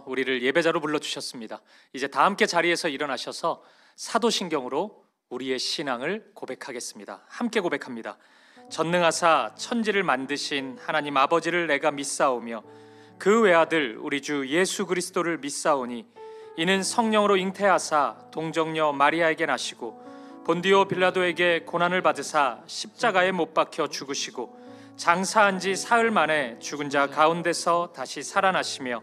우리를 예배자로 불러주셨습니다. 이제 다 함께 자리에서 일어나셔서 사도신경으로 우리의 신앙을 고백하겠습니다. 함께 고백합니다. 전능하사 천지를 만드신 하나님 아버지를 내가 믿사오며 그 외아들 우리 주 예수 그리스도를 믿사오니 이는 성령으로 잉태하사 동정녀 마리아에게 나시고 본디오 빌라도에게 고난을 받으사 십자가에 못 박혀 죽으시고 장사한 지 사흘 만에 죽은 자 가운데서 다시 살아나시며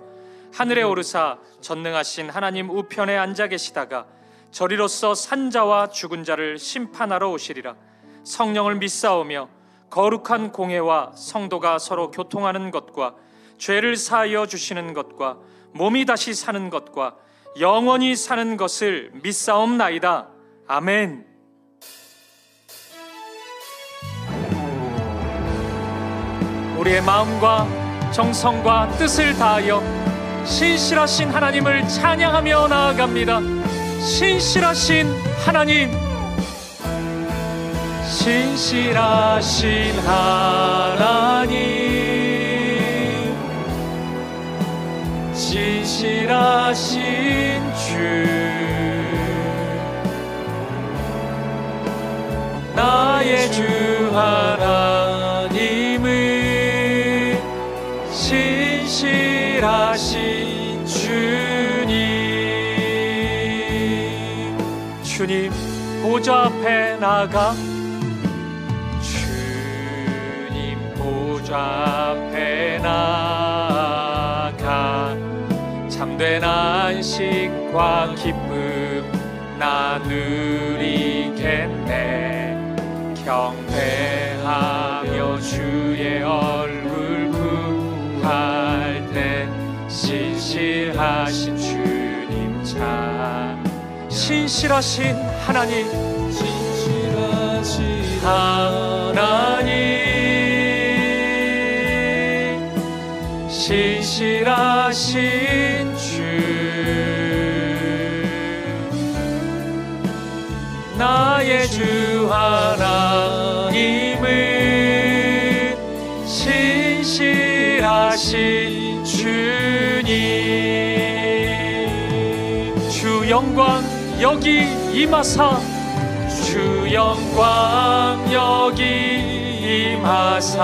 하늘에 오르사 전능하신 하나님 우편에 앉아 계시다가 저리로서 산자와 죽은 자를 심판하러 오시리라. 성령을 믿사오며 거룩한 공회와 성도가 서로 교통하는 것과 죄를 사하여 주시는 것과 몸이 다시 사는 것과 영원히 사는 것을 믿사옵나이다. 아멘. 우리의 마음과 정성과 뜻을 다하여 신실하신 하나님을 찬양하며 나아갑니다. 신실하신 하나님, 신실하신 하나님, 신실하신 주, 나의 주 하나님은 신실하신 주님. 주님 보좌 앞에 나아가, 주님 보좌 앞에 나아가 참된 안식과 기쁨 나 누리겠네. 경배하며 주의 얼굴 구할 때 신실하신 주님 참. 신실하신 하나님, 신실하신 하나님, 신실하신 주, 나의 주 하나님은 신실하신 주님. 주 영광 여기 임하사, 주 영광 여기 임하사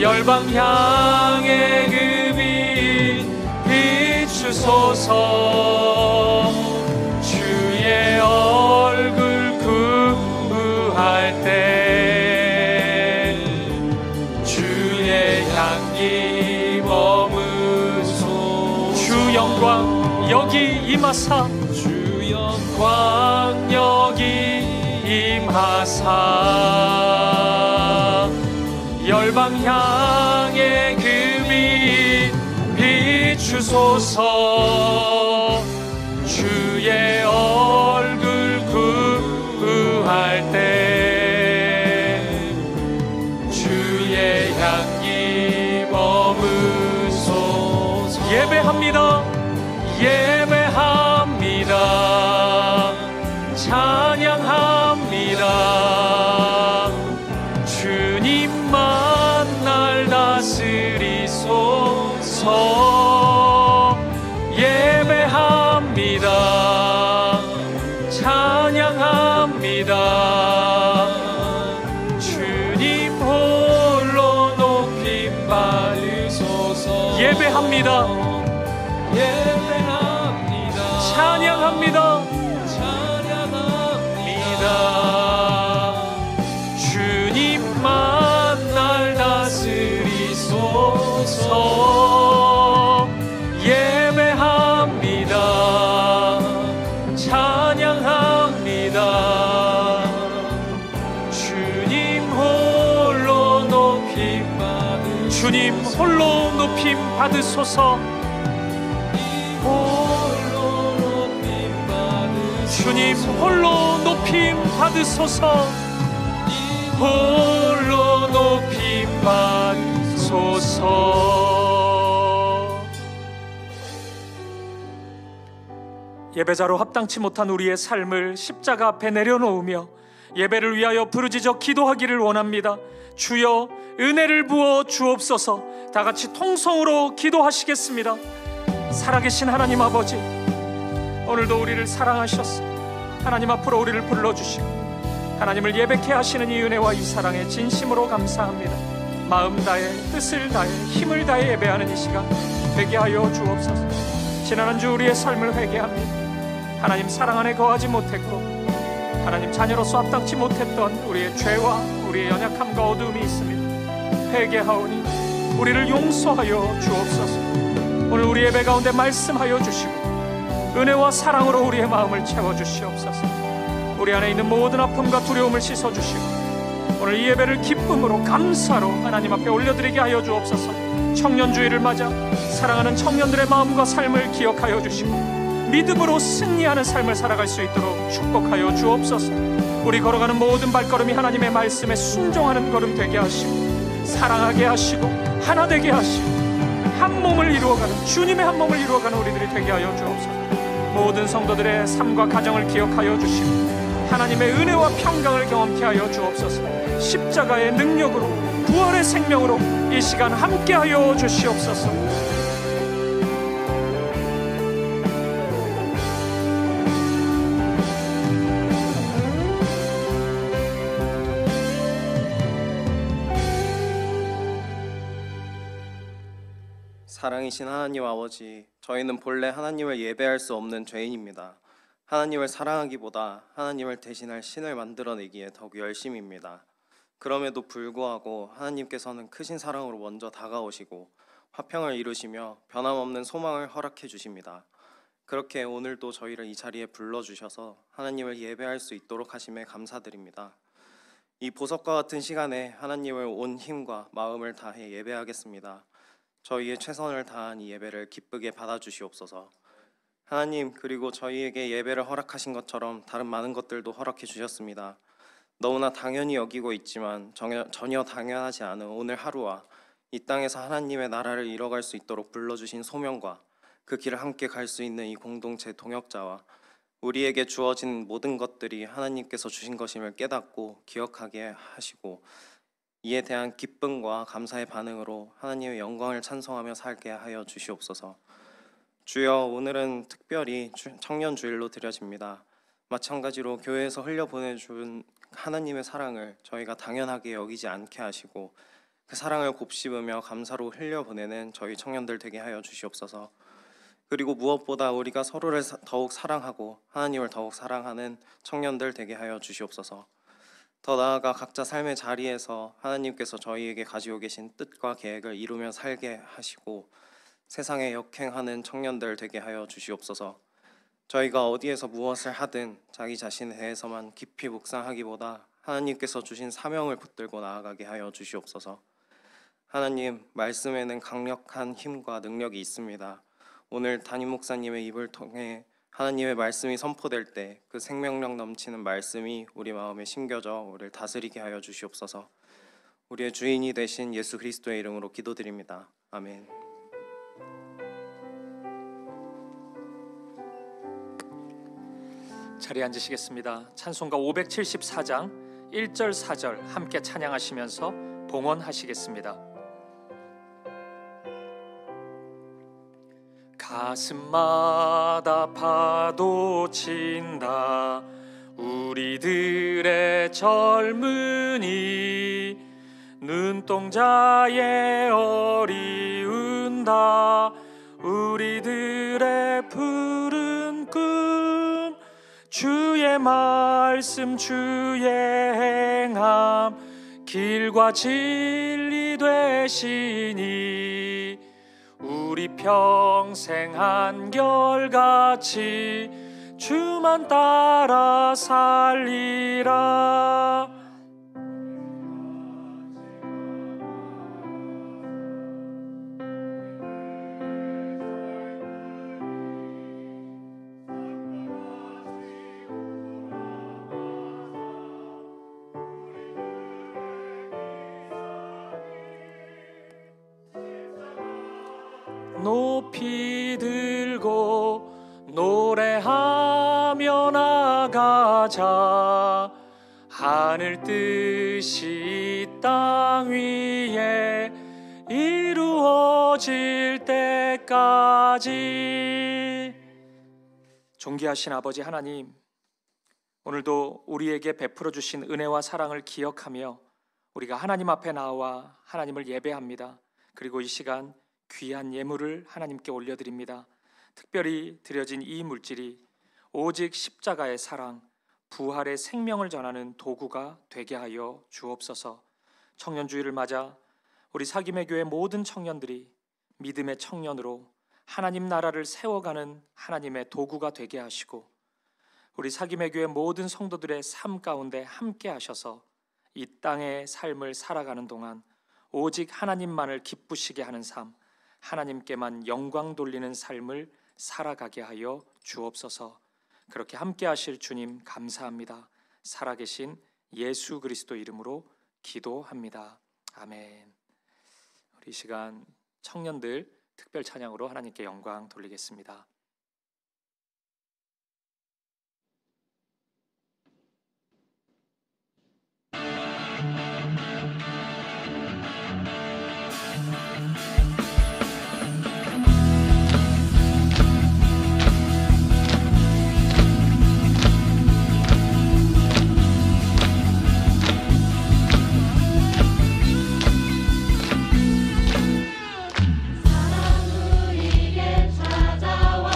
열방 향해 그빛 비추소서. 주의 얼굴 구할 때 주의 향기 머무소. 주 영광 여기 임하사, 주 영광 여기 임하사 열방 향해 그빛 비추소서. 주의 얼굴 구할 때 주의 향기 머무소서. 예배합니다, 예배합니다, 찬양합니다. 주님만 날 다스리소서. 예배합니다, 찬양합니다. 주님 홀로 높임 받으소서. 예배합니다, 예배합니다, 찬양합니다, 찬양합니다. 주님만 날 다스리소서. 예배합니다, 찬양합니다. 주님 홀로 높임 받으소서. 주님 홀로 높임 받으소서. 주님 홀로 높임 받으소서. 홀로 높임 받으소서. 예배자로 합당치 못한 우리의 삶을 십자가 앞에 내려놓으며 예배를 위하여 부르짖어 기도하기를 원합니다. 주여 은혜를 부어 주옵소서. 다 같이 통성으로 기도하시겠습니다. 살아계신 하나님 아버지, 오늘도 우리를 사랑하셨어. 하나님 앞으로 우리를 불러주시고 하나님을 예배케 하시는 이 은혜와 이 사랑에 진심으로 감사합니다. 마음 다해 뜻을 다해 힘을 다해 예배하는 이 시간 되게 하여 주옵소서. 지난 한 주 우리의 삶을 회개합니다. 하나님 사랑 안에 거하지 못했고 하나님 자녀로서 합당치 못했던 우리의 죄와 우리의 연약함과 어두움이 있습니다. 회개하오니 우리를 용서하여 주옵소서. 오늘 우리 예배 가운데 말씀하여 주시고 은혜와 사랑으로 우리의 마음을 채워주시옵소서. 우리 안에 있는 모든 아픔과 두려움을 씻어주시고 오늘 이 예배를 기쁨으로 감사로 하나님 앞에 올려드리게 하여 주옵소서. 청년주의를 맞아 사랑하는 청년들의 마음과 삶을 기억하여 주시고 믿음으로 승리하는 삶을 살아갈 수 있도록 축복하여 주옵소서. 우리 걸어가는 모든 발걸음이 하나님의 말씀에 순종하는 걸음 되게 하시고 사랑하게 하시고 하나 되게 하시고 한 몸을 이루어가는 주님의 한 몸을 이루어가는 우리들이 되게 하여 주옵소서. 모든 성도들의 삶과 가정을 기억하여 주시고 하나님의 은혜와 평강을 경험케 하여 주옵소서. 십자가의 능력으로 부활의 생명으로 이 시간 함께 하여 주시옵소서. 사랑이신 하나님 아버지, 저희는 본래 하나님을 예배할 수 없는 죄인입니다. 하나님을 사랑하기보다 하나님을 대신할 신을 만들어내기에 더욱 열심입니다. 그럼에도 불구하고 하나님께서는 크신 사랑으로 먼저 다가오시고 화평을 이루시며 변함없는 소망을 허락해 주십니다. 그렇게 오늘도 저희를 이 자리에 불러주셔서 하나님을 예배할 수 있도록 하심에 감사드립니다. 이 보석과 같은 시간에 하나님을 온 힘과 마음을 다해 예배하겠습니다. 저희의 최선을 다한 이 예배를 기쁘게 받아주시옵소서. 하나님, 그리고 저희에게 예배를 허락하신 것처럼 다른 많은 것들도 허락해 주셨습니다. 너무나 당연히 여기고 있지만 전혀 당연하지 않은 오늘 하루와 이 땅에서 하나님의 나라를 이뤄갈 수 있도록 불러주신 소명과 그 길을 함께 갈 수 있는 이 공동체 동역자와 우리에게 주어진 모든 것들이 하나님께서 주신 것임을 깨닫고 기억하게 하시고 이에 대한 기쁨과 감사의 반응으로 하나님의 영광을 찬송하며 살게 하여 주시옵소서. 주여, 오늘은 특별히 청년주일로 드려집니다. 마찬가지로 교회에서 흘려보내준 하나님의 사랑을 저희가 당연하게 여기지 않게 하시고 그 사랑을 곱씹으며 감사로 흘려보내는 저희 청년들 되게 하여 주시옵소서. 그리고 무엇보다 우리가 서로를 더욱 사랑하고 하나님을 더욱 사랑하는 청년들 되게 하여 주시옵소서. 더 나아가 각자 삶의 자리에서 하나님께서 저희에게 가지고 계신 뜻과 계획을 이루며 살게 하시고 세상에 역행하는 청년들 되게 하여 주시옵소서. 저희가 어디에서 무엇을 하든 자기 자신에 대해서만 깊이 묵상하기보다 하나님께서 주신 사명을 붙들고 나아가게 하여 주시옵소서. 하나님, 말씀에는 강력한 힘과 능력이 있습니다. 오늘 담임 목사님의 입을 통해 하나님의 말씀이 선포될 때 그 생명력 넘치는 말씀이 우리 마음에 심겨져 우리를 다스리게 하여 주시옵소서. 우리의 주인이 되신 예수 그리스도의 이름으로 기도드립니다. 아멘. 자리에 앉으시겠습니다. 찬송가 574장 1절 4절 함께 찬양하시면서 봉헌하시겠습니다. 가슴마다 파도 친다 우리들의 젊은이 눈동자에 어리운다 우리들의 푸른 꿈 주의 말씀 주의 행함 길과 진리 되시니 우리 평생 한결같이 주만 따라 살리라. 높이 들고 노래하며 나가자 하늘 뜻이 땅 위에 이루어질 때까지. 존귀하신 아버지 하나님, 오늘도 우리에게 베풀어 주신 은혜와 사랑을 기억하며 우리가 하나님 앞에 나와 하나님을 예배합니다. 그리고 이 시간 귀한 예물을 하나님께 올려드립니다. 특별히 드려진 이 물질이 오직 십자가의 사랑, 부활의 생명을 전하는 도구가 되게 하여 주옵소서. 청년주의를 맞아 우리 사김의 교회 모든 청년들이 믿음의 청년으로 하나님 나라를 세워가는 하나님의 도구가 되게 하시고, 우리 사김의 교회 모든 성도들의 삶 가운데 함께 하셔서 이 땅의 삶을 살아가는 동안 오직 하나님만을 기쁘시게 하는 삶, 하나님께만 영광 돌리는 삶을 살아가게 하여 주옵소서. 그렇게 함께 하실 주님 감사합니다. 살아계신 예수 그리스도 이름으로 기도합니다. 아멘. 우리 이 시간 청년들 특별 찬양으로 하나님께 영광 돌리겠습니다. 사랑 우리에게 찾아와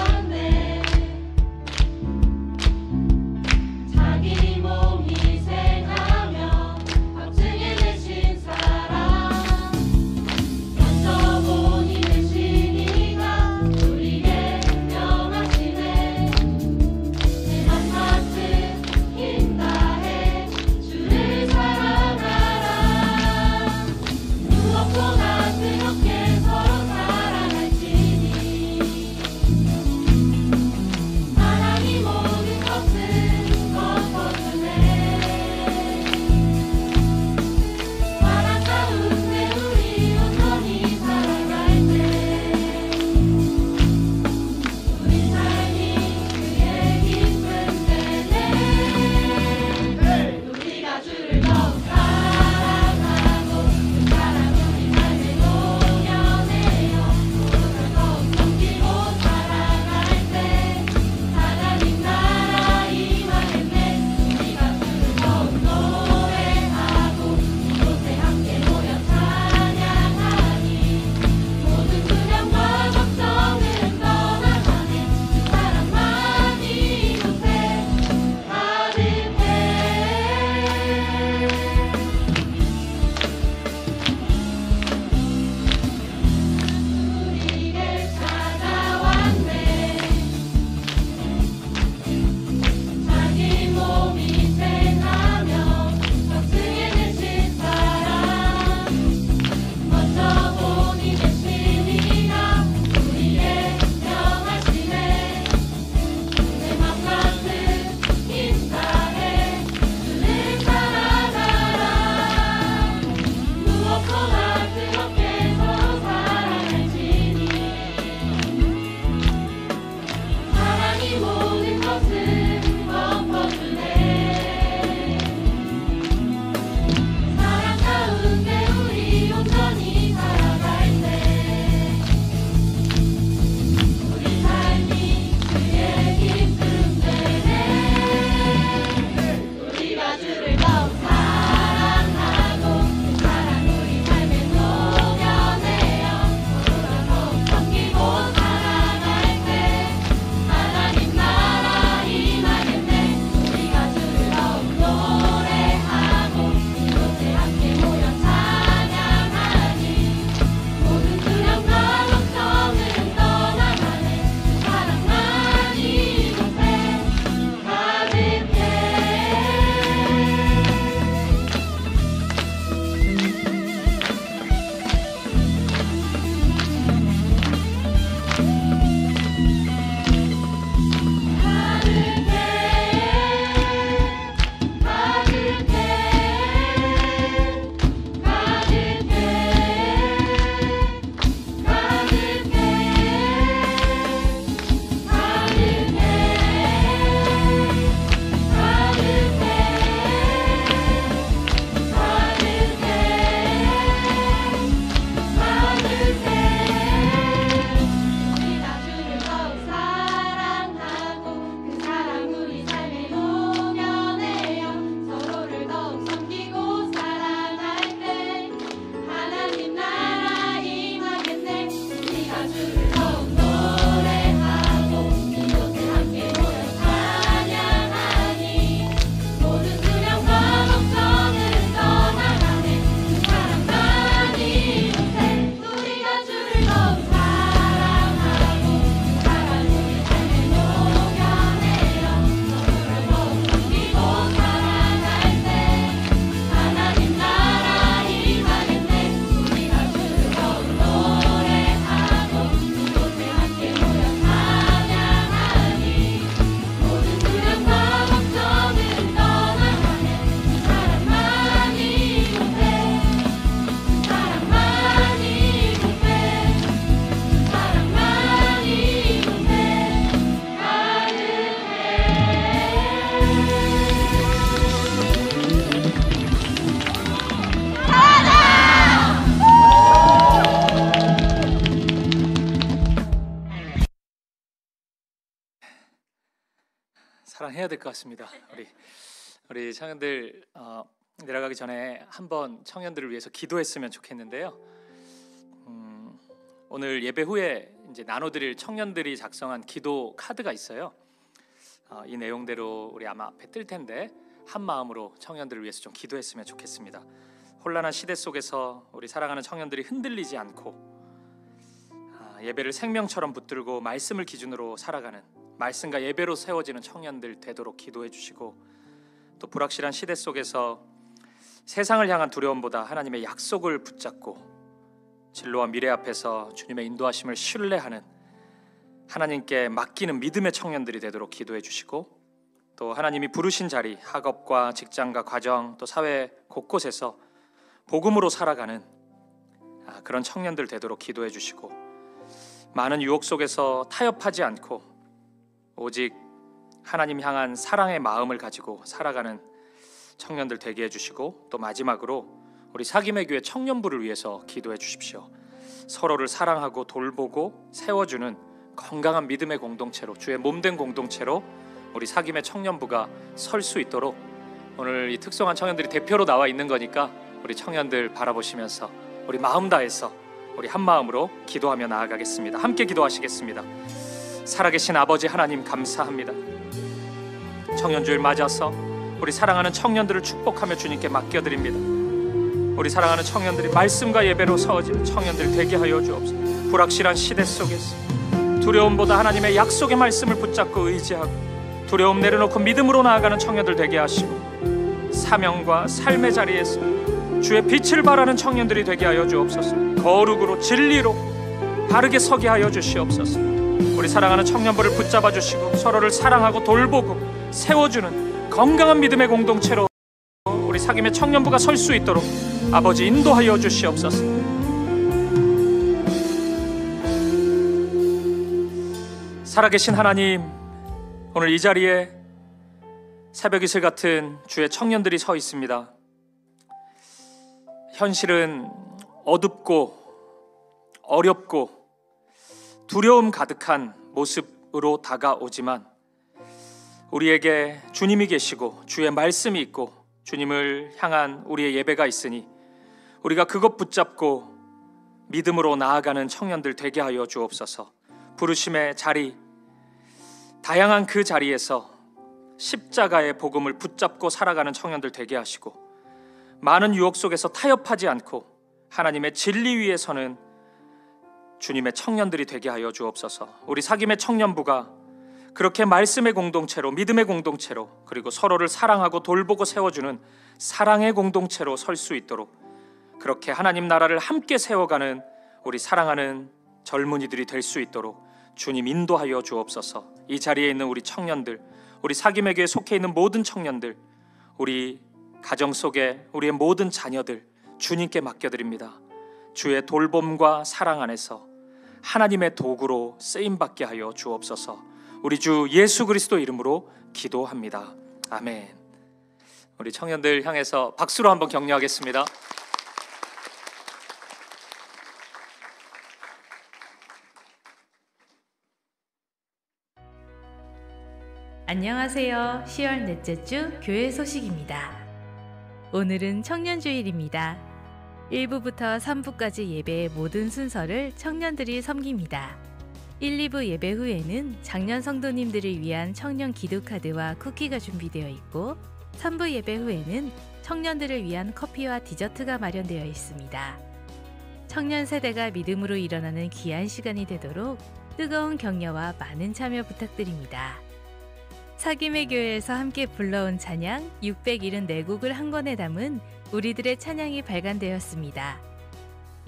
사랑해야 될 것 같습니다. 우리 청년들 내려가기 전에 한번 청년들을 위해서 기도했으면 좋겠는데요. 오늘 예배 후에 이제 나눠드릴 청년들이 작성한 기도 카드가 있어요. 이 내용대로 우리 아마 앞에 뜰 텐데 한 마음으로 청년들을 위해서 좀 기도했으면 좋겠습니다. 혼란한 시대 속에서 우리 사랑하는 청년들이 흔들리지 않고 예배를 생명처럼 붙들고 말씀을 기준으로 살아가는, 말씀과 예배로 세워지는 청년들 되도록 기도해 주시고, 또 불확실한 시대 속에서 세상을 향한 두려움보다 하나님의 약속을 붙잡고 진로와 미래 앞에서 주님의 인도하심을 신뢰하는, 하나님께 맡기는 믿음의 청년들이 되도록 기도해 주시고, 또 하나님이 부르신 자리, 학업과 직장과 가정, 또 사회 곳곳에서 복음으로 살아가는 그런 청년들 되도록 기도해 주시고, 많은 유혹 속에서 타협하지 않고 오직 하나님 향한 사랑의 마음을 가지고 살아가는 청년들 되게 해주시고, 또 마지막으로 우리 사김의 교회 청년부를 위해서 기도해 주십시오. 서로를 사랑하고 돌보고 세워주는 건강한 믿음의 공동체로, 주의 몸된 공동체로 우리 사김의 청년부가 설 수 있도록, 오늘 이 특성한 청년들이 대표로 나와 있는 거니까 우리 청년들 바라보시면서 우리 마음 다해서 우리 한 마음으로 기도하며 나아가겠습니다. 함께 기도하시겠습니다. 살아계신 아버지 하나님, 감사합니다. 청년주일 맞아서 우리 사랑하는 청년들을 축복하며 주님께 맡겨드립니다. 우리 사랑하는 청년들이 말씀과 예배로 서어지는 청년들 되게 하여 주옵소서. 불확실한 시대 속에서 두려움보다 하나님의 약속의 말씀을 붙잡고 의지하고 두려움 내려놓고 믿음으로 나아가는 청년들 되게 하시고, 사명과 삶의 자리에서 주의 빛을 발하는 청년들이 되게 하여 주옵소서. 거룩으로 진리로 바르게 서게 하여 주시옵소서. 우리 사랑하는 청년부를 붙잡아 주시고 서로를 사랑하고 돌보고 세워주는 건강한 믿음의 공동체로 우리 사김의 청년부가 설 수 있도록 아버지 인도하여 주시옵소서. 살아계신 하나님, 오늘 이 자리에 새벽 이슬 같은 주의 청년들이 서 있습니다. 현실은 어둡고 어렵고 두려움 가득한 모습으로 다가오지만 우리에게 주님이 계시고 주의 말씀이 있고 주님을 향한 우리의 예배가 있으니 우리가 그것 붙잡고 믿음으로 나아가는 청년들 되게 하여 주옵소서. 부르심의 자리, 다양한 그 자리에서 십자가의 복음을 붙잡고 살아가는 청년들 되게 하시고, 많은 유혹 속에서 타협하지 않고 하나님의 진리 위에 서는 주님의 청년들이 되게 하여 주옵소서. 우리 사김의 청년부가 그렇게 말씀의 공동체로, 믿음의 공동체로, 그리고 서로를 사랑하고 돌보고 세워주는 사랑의 공동체로 설 수 있도록, 그렇게 하나님 나라를 함께 세워가는 우리 사랑하는 젊은이들이 될 수 있도록 주님 인도하여 주옵소서. 이 자리에 있는 우리 청년들, 우리 사김의 교회에 속해 있는 모든 청년들, 우리 가정 속에 우리의 모든 자녀들 주님께 맡겨드립니다. 주의 돌봄과 사랑 안에서 하나님의 도구로 쓰임받게 하여 주옵소서. 우리 주 예수 그리스도 이름으로 기도합니다. 아멘. 우리 청년들 향해서 박수로 한번 격려하겠습니다. 안녕하세요. 10월 넷째 주 교회 소식입니다. 오늘은 청년주일입니다. 1부부터 3부까지 예배의 모든 순서를 청년들이 섬깁니다. 1, 2부 예배 후에는 작년 성도님들을 위한 청년 기도카드와 쿠키가 준비되어 있고, 3부 예배 후에는 청년들을 위한 커피와 디저트가 마련되어 있습니다. 청년 세대가 믿음으로 일어나는 귀한 시간이 되도록 뜨거운 격려와 많은 참여 부탁드립니다. 사김의 교회에서 함께 불러온 찬양 674곡을 한 권에 담은 우리들의 찬양이 발간되었습니다.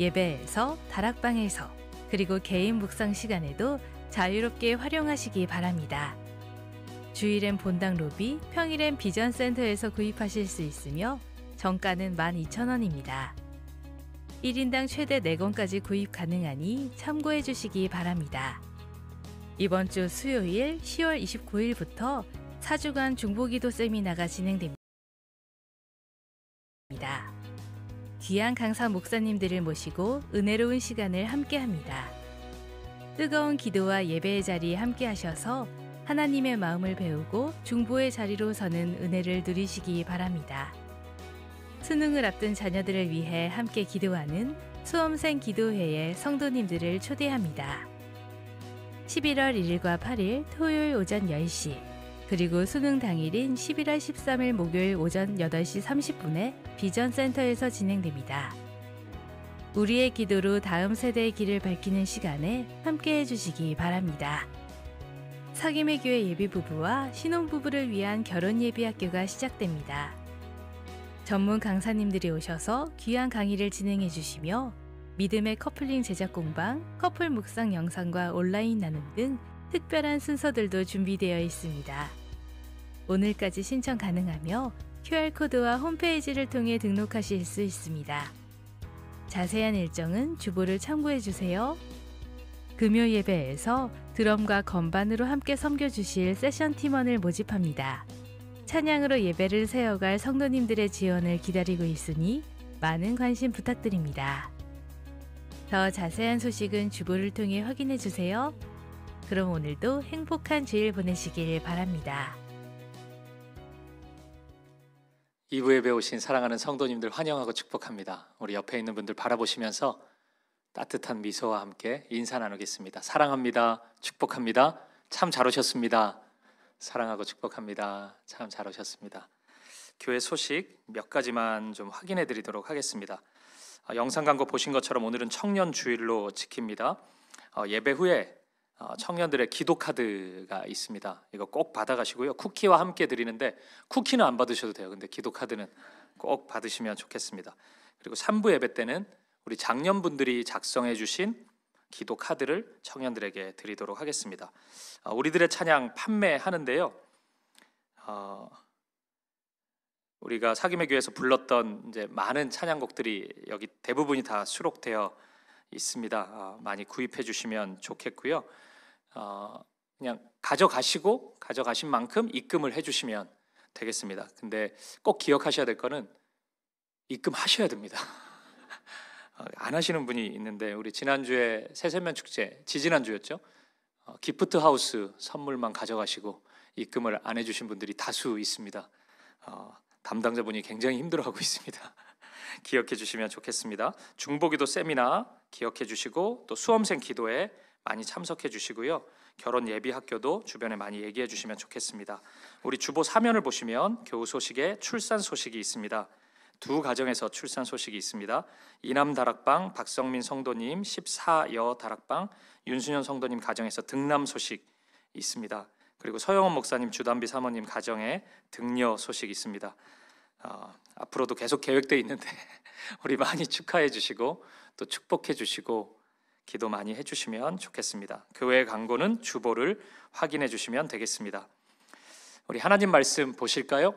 예배에서, 다락방에서, 그리고 개인 묵상 시간에도 자유롭게 활용하시기 바랍니다. 주일엔 본당 로비, 평일엔 비전센터에서 구입하실 수 있으며 정가는 12,000원입니다. 1인당 최대 4권까지 구입 가능하니 참고해 주시기 바랍니다. 이번 주 수요일 10월 29일부터 4주간 중보기도 세미나가 진행됩니다. 귀한 강사 목사님들을 모시고 은혜로운 시간을 함께합니다. 뜨거운 기도와 예배의 자리에 함께 하셔서 하나님의 마음을 배우고 중보의 자리로 서는 은혜를 누리시기 바랍니다. 수능을 앞둔 자녀들을 위해 함께 기도하는 수험생 기도회에 성도님들을 초대합니다. 11월 1일과 8일 토요일 오전 10시, 그리고 수능 당일인 11월 13일 목요일 오전 8시 30분에 비전센터에서 진행됩니다. 우리의 기도로 다음 세대의 길을 밝히는 시간에 함께 해주시기 바랍니다. 사김의 교회 예비부부와 신혼부부를 위한 결혼 예비학교가 시작됩니다. 전문 강사님들이 오셔서 귀한 강의를 진행해 주시며 믿음의 커플링 제작 공방, 커플 묵상 영상과 온라인 나눔 등 특별한 순서들도 준비되어 있습니다. 오늘까지 신청 가능하며 QR코드와 홈페이지를 통해 등록하실 수 있습니다. 자세한 일정은 주보를 참고해 주세요. 금요 예배에서 드럼과 건반으로 함께 섬겨주실 세션 팀원을 모집합니다. 찬양으로 예배를 세워갈 성도님들의 지원을 기다리고 있으니 많은 관심 부탁드립니다. 더 자세한 소식은 주보를 통해 확인해 주세요. 그럼 오늘도 행복한 주일 보내시길 바랍니다. 2부 예배 오신 사랑하는 성도님들 환영하고 축복합니다. 우리 옆에 있는 분들 바라보시면서 따뜻한 미소와 함께 인사 나누겠습니다. 사랑합니다. 축복합니다. 참 잘 오셨습니다. 사랑하고 축복합니다. 참 잘 오셨습니다. 교회 소식 몇 가지만 좀 확인해 드리도록 하겠습니다. 영상 광고 보신 것처럼 오늘은 청년 주일로 지킵니다. 예배 후에 청년들의 기도 카드가 있습니다. 이거 꼭 받아가시고요. 쿠키와 함께 드리는데 쿠키는 안 받으셔도 돼요. 근데 기도 카드는 꼭 받으시면 좋겠습니다. 그리고 3부 예배 때는 우리 장년분들이 작성해 주신 기도 카드를 청년들에게 드리도록 하겠습니다. 우리들의 찬양 판매하는데요. 우리가 사김의 교회에서 불렀던 이제 많은 찬양곡들이 여기 대부분이 다 수록되어 있습니다. 많이 구입해 주시면 좋겠고요. 그냥 가져가신 만큼 입금을 해주시면 되겠습니다. 근데 꼭 기억하셔야 될 거는 입금하셔야 됩니다. 안 하시는 분이 있는데 우리 지난주에 새세면 축제, 지지난주였죠. 기프트 하우스 선물만 가져가시고 입금을 안 해주신 분들이 다수 있습니다. 담당자분이 굉장히 힘들어하고 있습니다. 기억해 주시면 좋겠습니다. 중보기도 세미나 기억해 주시고 또 수험생 기도에 많이 참석해 주시고요. 결혼 예비 학교도 주변에 많이 얘기해 주시면 좋겠습니다. 우리 주보 사면을 보시면 교우 소식에 출산 소식이 있습니다. 두 가정에서 출산 소식이 있습니다. 이남 다락방 박성민 성도님 14여 다락방 윤순현 성도님 가정에서 등남 소식 있습니다. 그리고 서영원 목사님 주담비 사모님 가정에 등녀 소식 있습니다. 앞으로도 계속 계획되어 있는데 우리 많이 축하해 주시고 또 축복해 주시고 기도 많이 해주시면 좋겠습니다. 교회 광고는 주보를 확인해 주시면 되겠습니다. 우리 하나님 말씀 보실까요?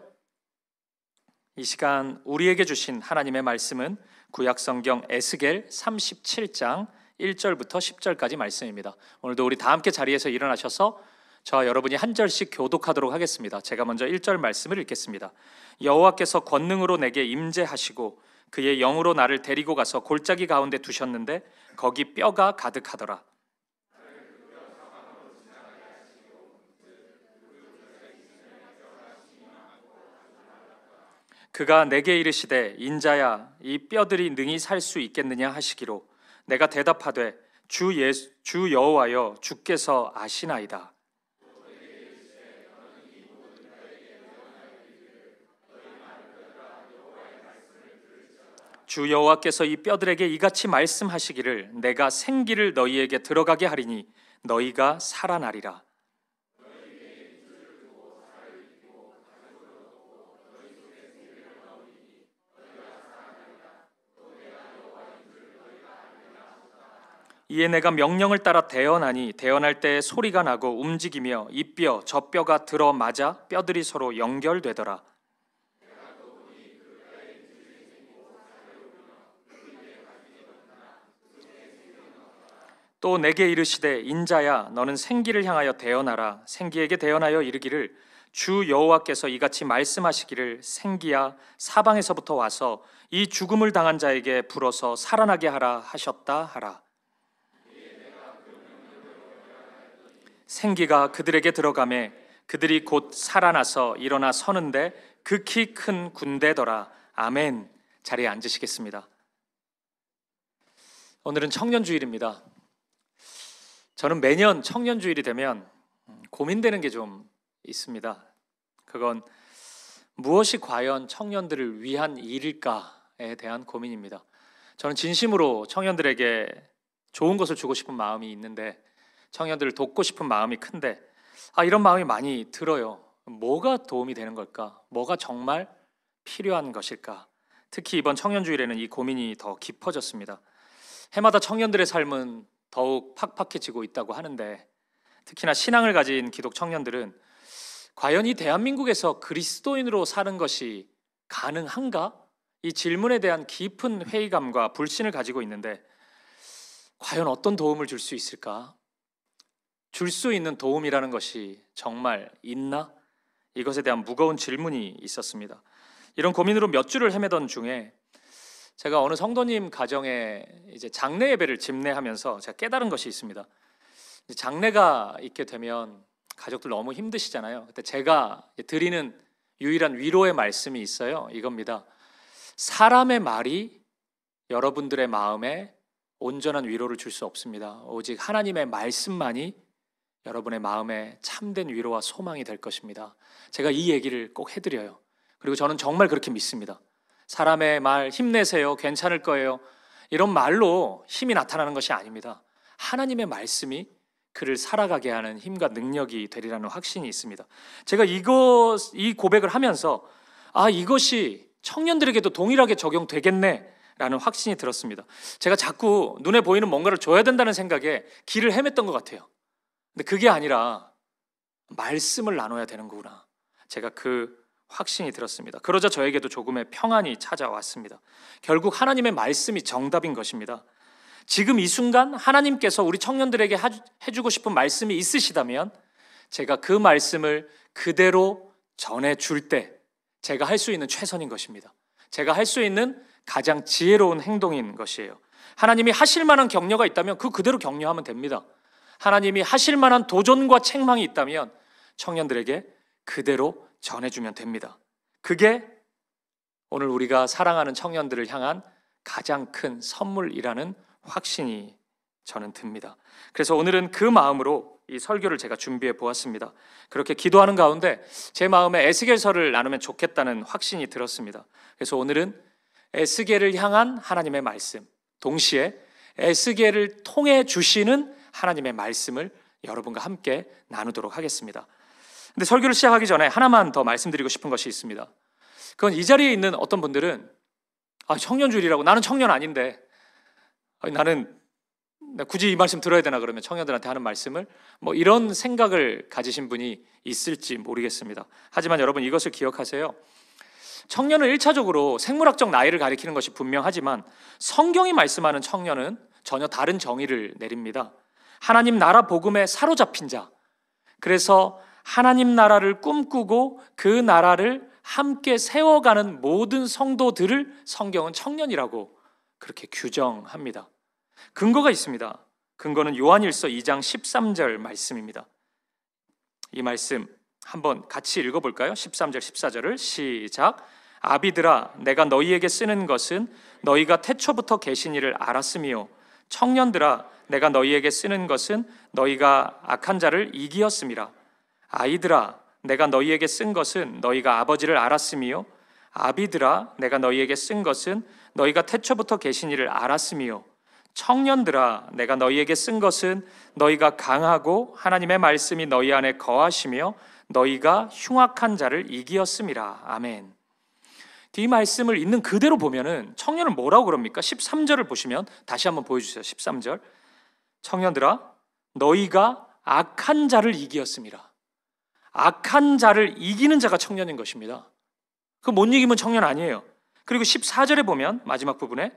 이 시간 우리에게 주신 하나님의 말씀은 구약성경 에스겔 37장 1절부터 10절까지 말씀입니다. 오늘도 우리 다 함께 자리에서 일어나셔서 저와 여러분이 한 절씩 교독하도록 하겠습니다. 제가 먼저 1절 말씀을 읽겠습니다. 여호와께서 권능으로 내게 임재하시고 그의 영으로 나를 데리고 가서 골짜기 가운데 두셨는데 거기 뼈가 가득하더라. 그가 내게 이르시되 인자야 이 뼈들이 능히 살 수 있겠느냐 하시기로 내가 대답하되 주 여호와여 주께서 아시나이다. 주 여호와께서 이 뼈들에게 이같이 말씀하시기를 내가 생기를 너희에게 들어가게 하리니 너희가 살아나리라. 이에 내가 명령을 따라 대언하니 대언할 때 소리가 나고 움직이며 이 뼈 저 뼈가 들어맞아 뼈들이 서로 연결되더라. 또 내게 이르시되 인자야 너는 생기를 향하여 대언하라. 생기에게 대언하여 이르기를 주 여호와께서 이같이 말씀하시기를 생기야 사방에서부터 와서 이 죽음을 당한 자에게 불어서 살아나게 하라 하셨다 하라. 생기가 그들에게 들어가매 그들이 곧 살아나서 일어나 서는데 극히 큰 군대더라. 아멘. 자리에 앉으시겠습니다. 오늘은 청년주일입니다. 저는 매년 청년주일이 되면 고민되는 게 좀 있습니다. 그건 무엇이 과연 청년들을 위한 일일까에 대한 고민입니다. 저는 진심으로 청년들에게 좋은 것을 주고 싶은 마음이 있는데, 청년들을 돕고 싶은 마음이 큰데, 이런 마음이 많이 들어요. 뭐가 도움이 되는 걸까? 뭐가 정말 필요한 것일까? 특히 이번 청년주일에는 이 고민이 더 깊어졌습니다. 해마다 청년들의 삶은 더욱 팍팍해지고 있다고 하는데, 특히나 신앙을 가진 기독 청년들은 과연 이 대한민국에서 그리스도인으로 사는 것이 가능한가? 이 질문에 대한 깊은 회의감과 불신을 가지고 있는데, 과연 어떤 도움을 줄 수 있을까? 줄 수 있는 도움이라는 것이 정말 있나? 이것에 대한 무거운 질문이 있었습니다. 이런 고민으로 몇 주를 헤매던 중에 제가 어느 성도님 가정에 이제 장례 예배를 집례하면서 제가 깨달은 것이 있습니다. 장례가 있게 되면 가족들 너무 힘드시잖아요. 그때 제가 드리는 유일한 위로의 말씀이 있어요. 이겁니다. 사람의 말이 여러분들의 마음에 온전한 위로를 줄 수 없습니다. 오직 하나님의 말씀만이 여러분의 마음에 참된 위로와 소망이 될 것입니다. 제가 이 얘기를 꼭 해드려요. 그리고 저는 정말 그렇게 믿습니다. 사람의 말, 힘내세요, 괜찮을 거예요, 이런 말로 힘이 나타나는 것이 아닙니다. 하나님의 말씀이 그를 살아가게 하는 힘과 능력이 되리라는 확신이 있습니다. 제가 이 고백을 하면서 이것이 청년들에게도 동일하게 적용되겠네 라는 확신이 들었습니다. 제가 자꾸 눈에 보이는 뭔가를 줘야 된다는 생각에 길을 헤맸던 것 같아요. 근데 그게 아니라 말씀을 나눠야 되는 거구나. 제가 그 확신이 들었습니다. 그러자 저에게도 조금의 평안이 찾아왔습니다. 결국 하나님의 말씀이 정답인 것입니다. 지금 이 순간 하나님께서 우리 청년들에게 해주고 싶은 말씀이 있으시다면 제가 그 말씀을 그대로 전해줄 때 제가 할 수 있는 최선인 것입니다. 제가 할 수 있는 가장 지혜로운 행동인 것이에요. 하나님이 하실 만한 격려가 있다면 그 그대로 격려하면 됩니다. 하나님이 하실 만한 도전과 책망이 있다면 청년들에게 그대로 전해주면 됩니다. 그게 오늘 우리가 사랑하는 청년들을 향한 가장 큰 선물이라는 확신이 저는 듭니다. 그래서 오늘은 그 마음으로 이 설교를 제가 준비해 보았습니다. 그렇게 기도하는 가운데 제 마음에 에스겔서를 나누면 좋겠다는 확신이 들었습니다. 그래서 오늘은 에스겔을 향한 하나님의 말씀, 동시에 에스겔을 통해 주시는 하나님의 말씀을 여러분과 함께 나누도록 하겠습니다. 근데 설교를 시작하기 전에 하나만 더 말씀드리고 싶은 것이 있습니다. 그건 이 자리에 있는 어떤 분들은 청년주일이라고, 나는 청년 아닌데 나는 굳이 이 말씀 들어야 되나, 그러면 청년들한테 하는 말씀을 이런 생각을 가지신 분이 있을지 모르겠습니다. 하지만 여러분 이것을 기억하세요. 청년은 1차적으로 생물학적 나이를 가리키는 것이 분명하지만 성경이 말씀하는 청년은 전혀 다른 정의를 내립니다. 하나님 나라 복음에 사로잡힌 자, 그래서 하나님 나라를 꿈꾸고 그 나라를 함께 세워가는 모든 성도들을 성경은 청년이라고 그렇게 규정합니다. 근거가 있습니다. 근거는 요한일서 2장 13절 말씀입니다. 이 말씀 한번 같이 읽어볼까요? 13절 14절을 시작. 아비들아, 내가 너희에게 쓰는 것은 너희가 태초부터 계신 이를 알았으며, 청년들아, 내가 너희에게 쓰는 것은 너희가 악한 자를 이기었음이라. 아이들아, 내가 너희에게 쓴 것은 너희가 아버지를 알았으며, 아비들아, 내가 너희에게 쓴 것은 너희가 태초부터 계신 이를 알았으며, 청년들아, 내가 너희에게 쓴 것은 너희가 강하고 하나님의 말씀이 너희 안에 거하시며 너희가 흉악한 자를 이기었음이라. 아멘. 이 말씀을 있는 그대로 보면은 청년은 뭐라고 그럽니까? 13절을 보시면 다시 한번 보여주세요. 13절. 청년들아, 너희가 악한 자를 이기었음이라. 악한 자를 이기는 자가 청년인 것입니다. 그 못 이기면 청년 아니에요. 그리고 14절에 보면 마지막 부분에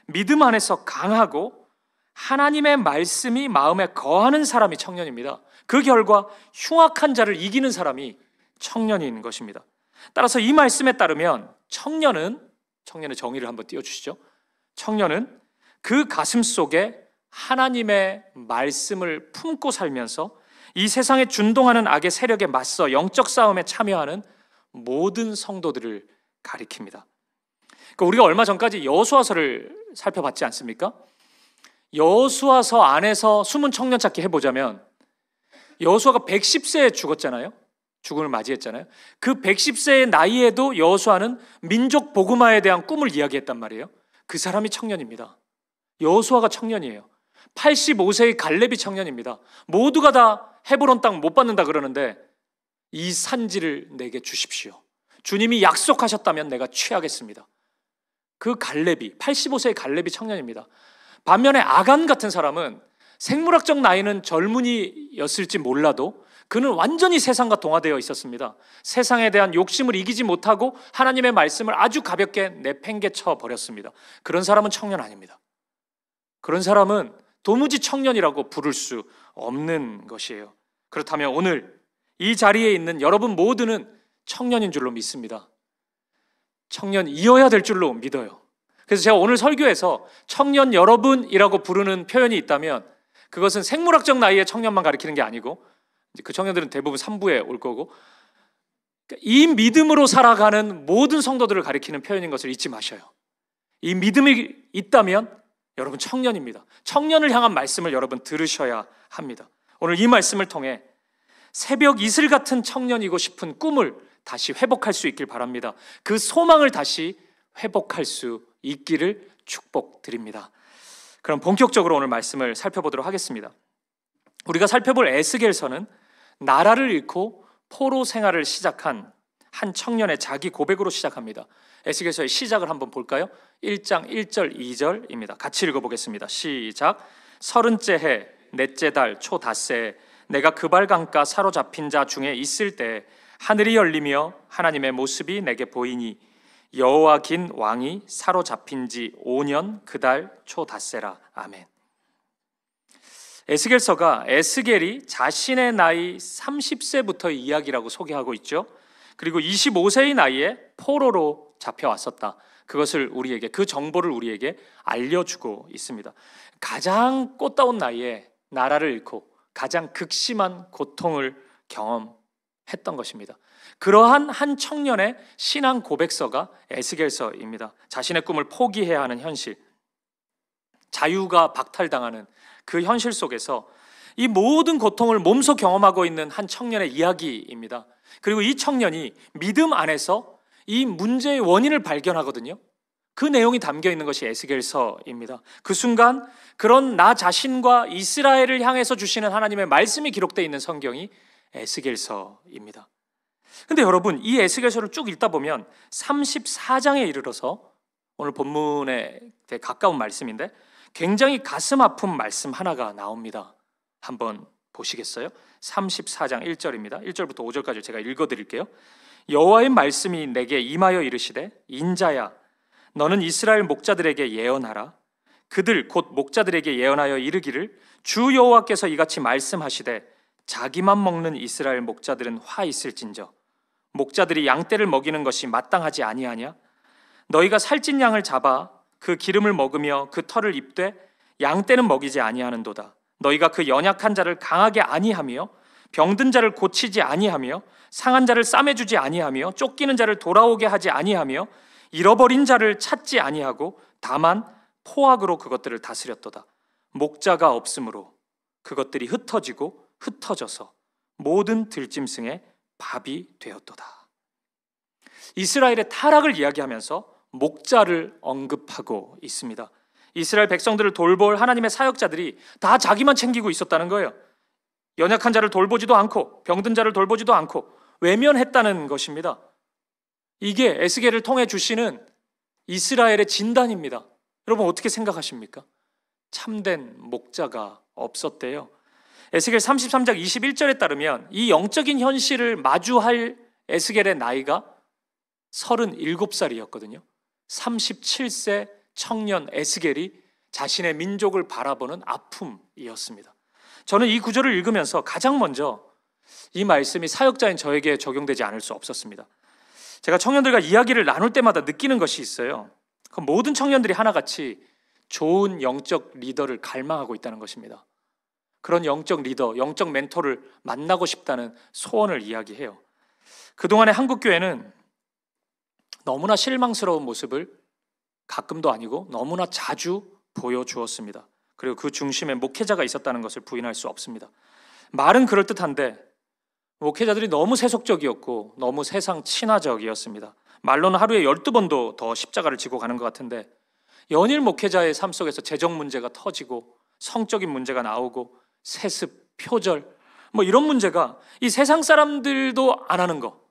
믿음 안에서 강하고 하나님의 말씀이 마음에 거하는 사람이 청년입니다. 그 결과 흉악한 자를 이기는 사람이 청년인 것입니다. 따라서 이 말씀에 따르면 청년의 정의를 한번 띄워주시죠. 청년은 그 가슴 속에 하나님의 말씀을 품고 살면서 이 세상에 준동하는 악의 세력에 맞서 영적 싸움에 참여하는 모든 성도들을 가리킵니다. 그러니까 우리가 얼마 전까지 여호수아서를 살펴봤지 않습니까? 여호수아서 안에서 숨은 청년 찾기 해보자면 여호수아가 110세에 죽었잖아요. 죽음을 맞이했잖아요. 그 110세의 나이에도 여호수아는 민족 복음화에 대한 꿈을 이야기했단 말이에요. 그 사람이 청년입니다. 여호수아가 청년이에요. 85세의 갈렙이 청년입니다. 모두가 다 헤브론 땅 못 받는다 그러는데 이 산지를 내게 주십시오. 주님이 약속하셨다면 내가 취하겠습니다. 그 갈렙이 85세의 갈렙이 청년입니다. 반면에 아간 같은 사람은 생물학적 나이는 젊은이였을지 몰라도 그는 완전히 세상과 동화되어 있었습니다. 세상에 대한 욕심을 이기지 못하고 하나님의 말씀을 아주 가볍게 내팽개쳐 버렸습니다. 그런 사람은 청년 아닙니다. 그런 사람은 도무지 청년이라고 부를 수 없는 것이에요. 그렇다면 오늘 이 자리에 있는 여러분 모두는 청년인 줄로 믿습니다. 청년이어야 될 줄로 믿어요. 그래서 제가 오늘 설교에서 청년 여러분이라고 부르는 표현이 있다면 그것은 생물학적 나이의 청년만 가리키는 게 아니고 그 청년들은 대부분 3부에 올 거고 이 믿음으로 살아가는 모든 성도들을 가리키는 표현인 것을 잊지 마셔요. 이 믿음이 있다면 여러분 청년입니다. 청년을 향한 말씀을 여러분 들으셔야 합니다. 오늘 이 말씀을 통해 새벽 이슬 같은 청년이고 싶은 꿈을 다시 회복할 수 있길 바랍니다. 그 소망을 다시 회복할 수 있기를 축복드립니다. 그럼 본격적으로 오늘 말씀을 살펴보도록 하겠습니다. 우리가 살펴볼 에스겔서는 나라를 잃고 포로 생활을 시작한 한 청년의 자기 고백으로 시작합니다. 에스겔서의 시작을 한번 볼까요? 1장 1절 2절입니다. 같이 읽어보겠습니다. 시작. 30째 해 넷째 달 초 닷새에 내가 그발 강가 사로잡힌 자 중에 있을 때 하늘이 열리며 하나님의 모습이 내게 보이니 여호와긴 왕이 사로잡힌 지 5년 그 달 초 닷새라. 아멘. 에스겔서가 에스겔이 자신의 나이 30세부터의 이야기라고 소개하고 있죠. 그리고 25세의 나이에 포로로 잡혀왔었다. 그것을 우리에게, 그 정보를 우리에게 알려주고 있습니다. 가장 꽃다운 나이에 나라를 잃고 가장 극심한 고통을 경험했던 것입니다. 그러한 한 청년의 신앙 고백서가 에스겔서입니다. 자신의 꿈을 포기해야 하는 현실, 자유가 박탈당하는 그 현실 속에서 이 모든 고통을 몸소 경험하고 있는 한 청년의 이야기입니다. 그리고 이 청년이 믿음 안에서 이 문제의 원인을 발견하거든요. 그 내용이 담겨 있는 것이 에스겔서입니다. 그 순간 그런 나 자신과 이스라엘을 향해서 주시는 하나님의 말씀이 기록되어 있는 성경이 에스겔서입니다. 근데 여러분, 이 에스겔서를 쭉 읽다 보면 34장에 이르러서 오늘 본문에 되게 가까운 말씀인데 굉장히 가슴 아픈 말씀 하나가 나옵니다. 한번 보시겠어요? 34장 1절입니다. 1절부터 5절까지 제가 읽어드릴게요. 여호와의 말씀이 내게 임하여 이르시되 인자야 너는 이스라엘 목자들에게 예언하라. 그들 곧 목자들에게 예언하여 이르기를 주 여호와께서 이같이 말씀하시되 자기만 먹는 이스라엘 목자들은 화 있을진저 목자들이 양떼를 먹이는 것이 마땅하지 아니하냐. 너희가 살찐 양을 잡아 그 기름을 먹으며 그 털을 입되 양떼는 먹이지 아니하는도다. 너희가 그 연약한 자를 강하게 아니하며 병든 자를 고치지 아니하며 상한 자를 싸매주지 아니하며 쫓기는 자를 돌아오게 하지 아니하며 잃어버린 자를 찾지 아니하고 다만 포악으로 그것들을 다스렸도다. 목자가 없으므로 그것들이 흩어지고 흩어져서 모든 들짐승의 밥이 되었도다. 이스라엘의 타락을 이야기하면서 목자를 언급하고 있습니다. 이스라엘 백성들을 돌볼 하나님의 사역자들이 다 자기만 챙기고 있었다는 거예요. 연약한 자를 돌보지도 않고 병든 자를 돌보지도 않고 외면했다는 것입니다. 이게 에스겔을 통해 주시는 이스라엘의 진단입니다. 여러분 어떻게 생각하십니까? 참된 목자가 없었대요. 에스겔 33장 21절에 따르면 이 영적인 현실을 마주할 에스겔의 나이가 37살이었거든요. 37세 청년 에스겔이 자신의 민족을 바라보는 아픔이었습니다. 저는 이 구절을 읽으면서 가장 먼저 이 말씀이 사역자인 저에게 적용되지 않을 수 없었습니다. 제가 청년들과 이야기를 나눌 때마다 느끼는 것이 있어요. 그 모든 청년들이 하나같이 좋은 영적 리더를 갈망하고 있다는 것입니다. 그런 영적 리더, 영적 멘토를 만나고 싶다는 소원을 이야기해요. 그동안의 한국교회는 너무나 실망스러운 모습을 가끔도 아니고 너무나 자주 보여주었습니다. 그리고 그 중심에 목회자가 있었다는 것을 부인할 수 없습니다. 말은 그럴듯한데 목회자들이 너무 세속적이었고 너무 세상 친화적이었습니다. 말로는 하루에 12번도 더 십자가를 지고 가는 것 같은데 연일 목회자의 삶 속에서 재정 문제가 터지고 성적인 문제가 나오고 세습, 표절 뭐 이런 문제가 이 세상 사람들도 안 하는 거,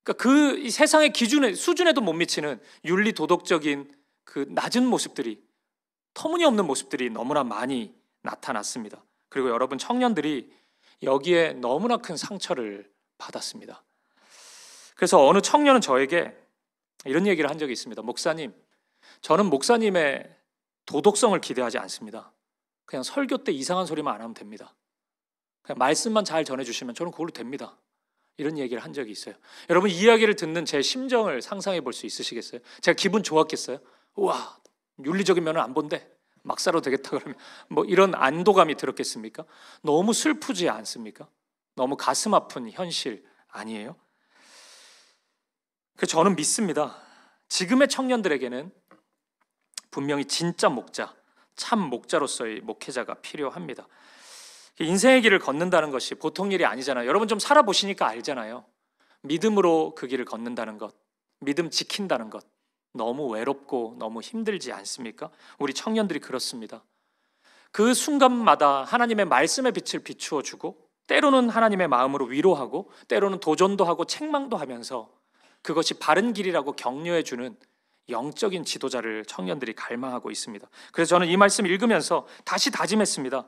그러니까 이 세상의 기준에 수준에도 못 미치는 윤리 도덕적인 그 낮은 모습들이, 터무니없는 모습들이 너무나 많이 나타났습니다. 그리고 여러분 청년들이 여기에 너무나 큰 상처를 받았습니다. 그래서 어느 청년은 저에게 이런 얘기를 한 적이 있습니다. 목사님, 저는 목사님의 도덕성을 기대하지 않습니다. 그냥 설교 때 이상한 소리만 안 하면 됩니다. 그냥 말씀만 잘 전해주시면 저는 그걸로 됩니다. 이런 얘기를 한 적이 있어요. 여러분 이 이야기를 듣는 제 심정을 상상해 볼 수 있으시겠어요? 제가 기분 좋았겠어요? 우와, 윤리적인 면은 안 본데 막 살아도 되겠다 그러면 뭐 이런 안도감이 들었겠습니까? 너무 슬프지 않습니까? 너무 가슴 아픈 현실 아니에요? 그래서 저는 믿습니다. 지금의 청년들에게는 분명히 진짜 목자, 참 목자로서의 목회자가 필요합니다. 인생의 길을 걷는다는 것이 보통 일이 아니잖아요. 여러분 좀 살아보시니까 알잖아요. 믿음으로 그 길을 걷는다는 것, 믿음 지킨다는 것, 너무 외롭고 너무 힘들지 않습니까? 우리 청년들이 그렇습니다. 그 순간마다 하나님의 말씀의 빛을 비추어 주고 때로는 하나님의 마음으로 위로하고 때로는 도전도 하고 책망도 하면서 그것이 바른 길이라고 격려해 주는 영적인 지도자를 청년들이 갈망하고 있습니다. 그래서 저는 이 말씀 읽으면서 다시 다짐했습니다.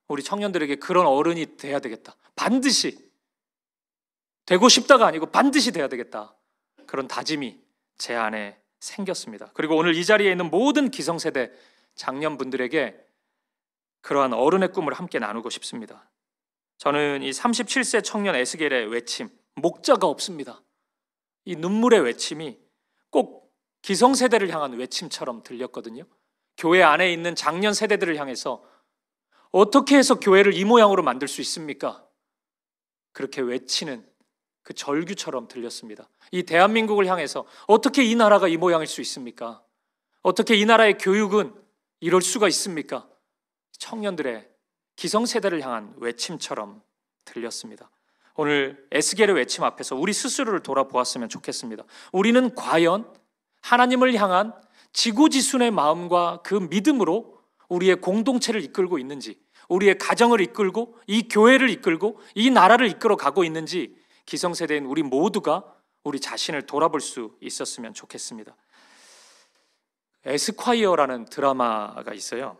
우리 청년들에게 그런 어른이 돼야 되겠다. 반드시 되고 싶다가 아니고 반드시 돼야 되겠다. 그런 다짐이 제 안에 생겼습니다. 그리고 오늘 이 자리에 있는 모든 기성세대 장년분들에게 그러한 어른의 꿈을 함께 나누고 싶습니다. 저는 이 37세 청년 에스겔의 외침, 목자가 없습니다. 이 눈물의 외침이 꼭 기성세대를 향한 외침처럼 들렸거든요. 교회 안에 있는 장년 세대들을 향해서 어떻게 해서 교회를 이 모양으로 만들 수 있습니까? 그렇게 외치는 그 절규처럼 들렸습니다. 이 대한민국을 향해서 어떻게 이 나라가 이 모양일 수 있습니까? 어떻게 이 나라의 교육은 이럴 수가 있습니까? 청년들의 기성세대를 향한 외침처럼 들렸습니다. 오늘 에스겔의 외침 앞에서 우리 스스로를 돌아보았으면 좋겠습니다. 우리는 과연 하나님을 향한 지고지순의 마음과 그 믿음으로 우리의 공동체를 이끌고 있는지, 우리의 가정을 이끌고 이 교회를 이끌고 이 나라를 이끌어 가고 있는지 기성세대인 우리 모두가 우리 자신을 돌아볼 수 있었으면 좋겠습니다. 에스콰이어라는 드라마가 있어요.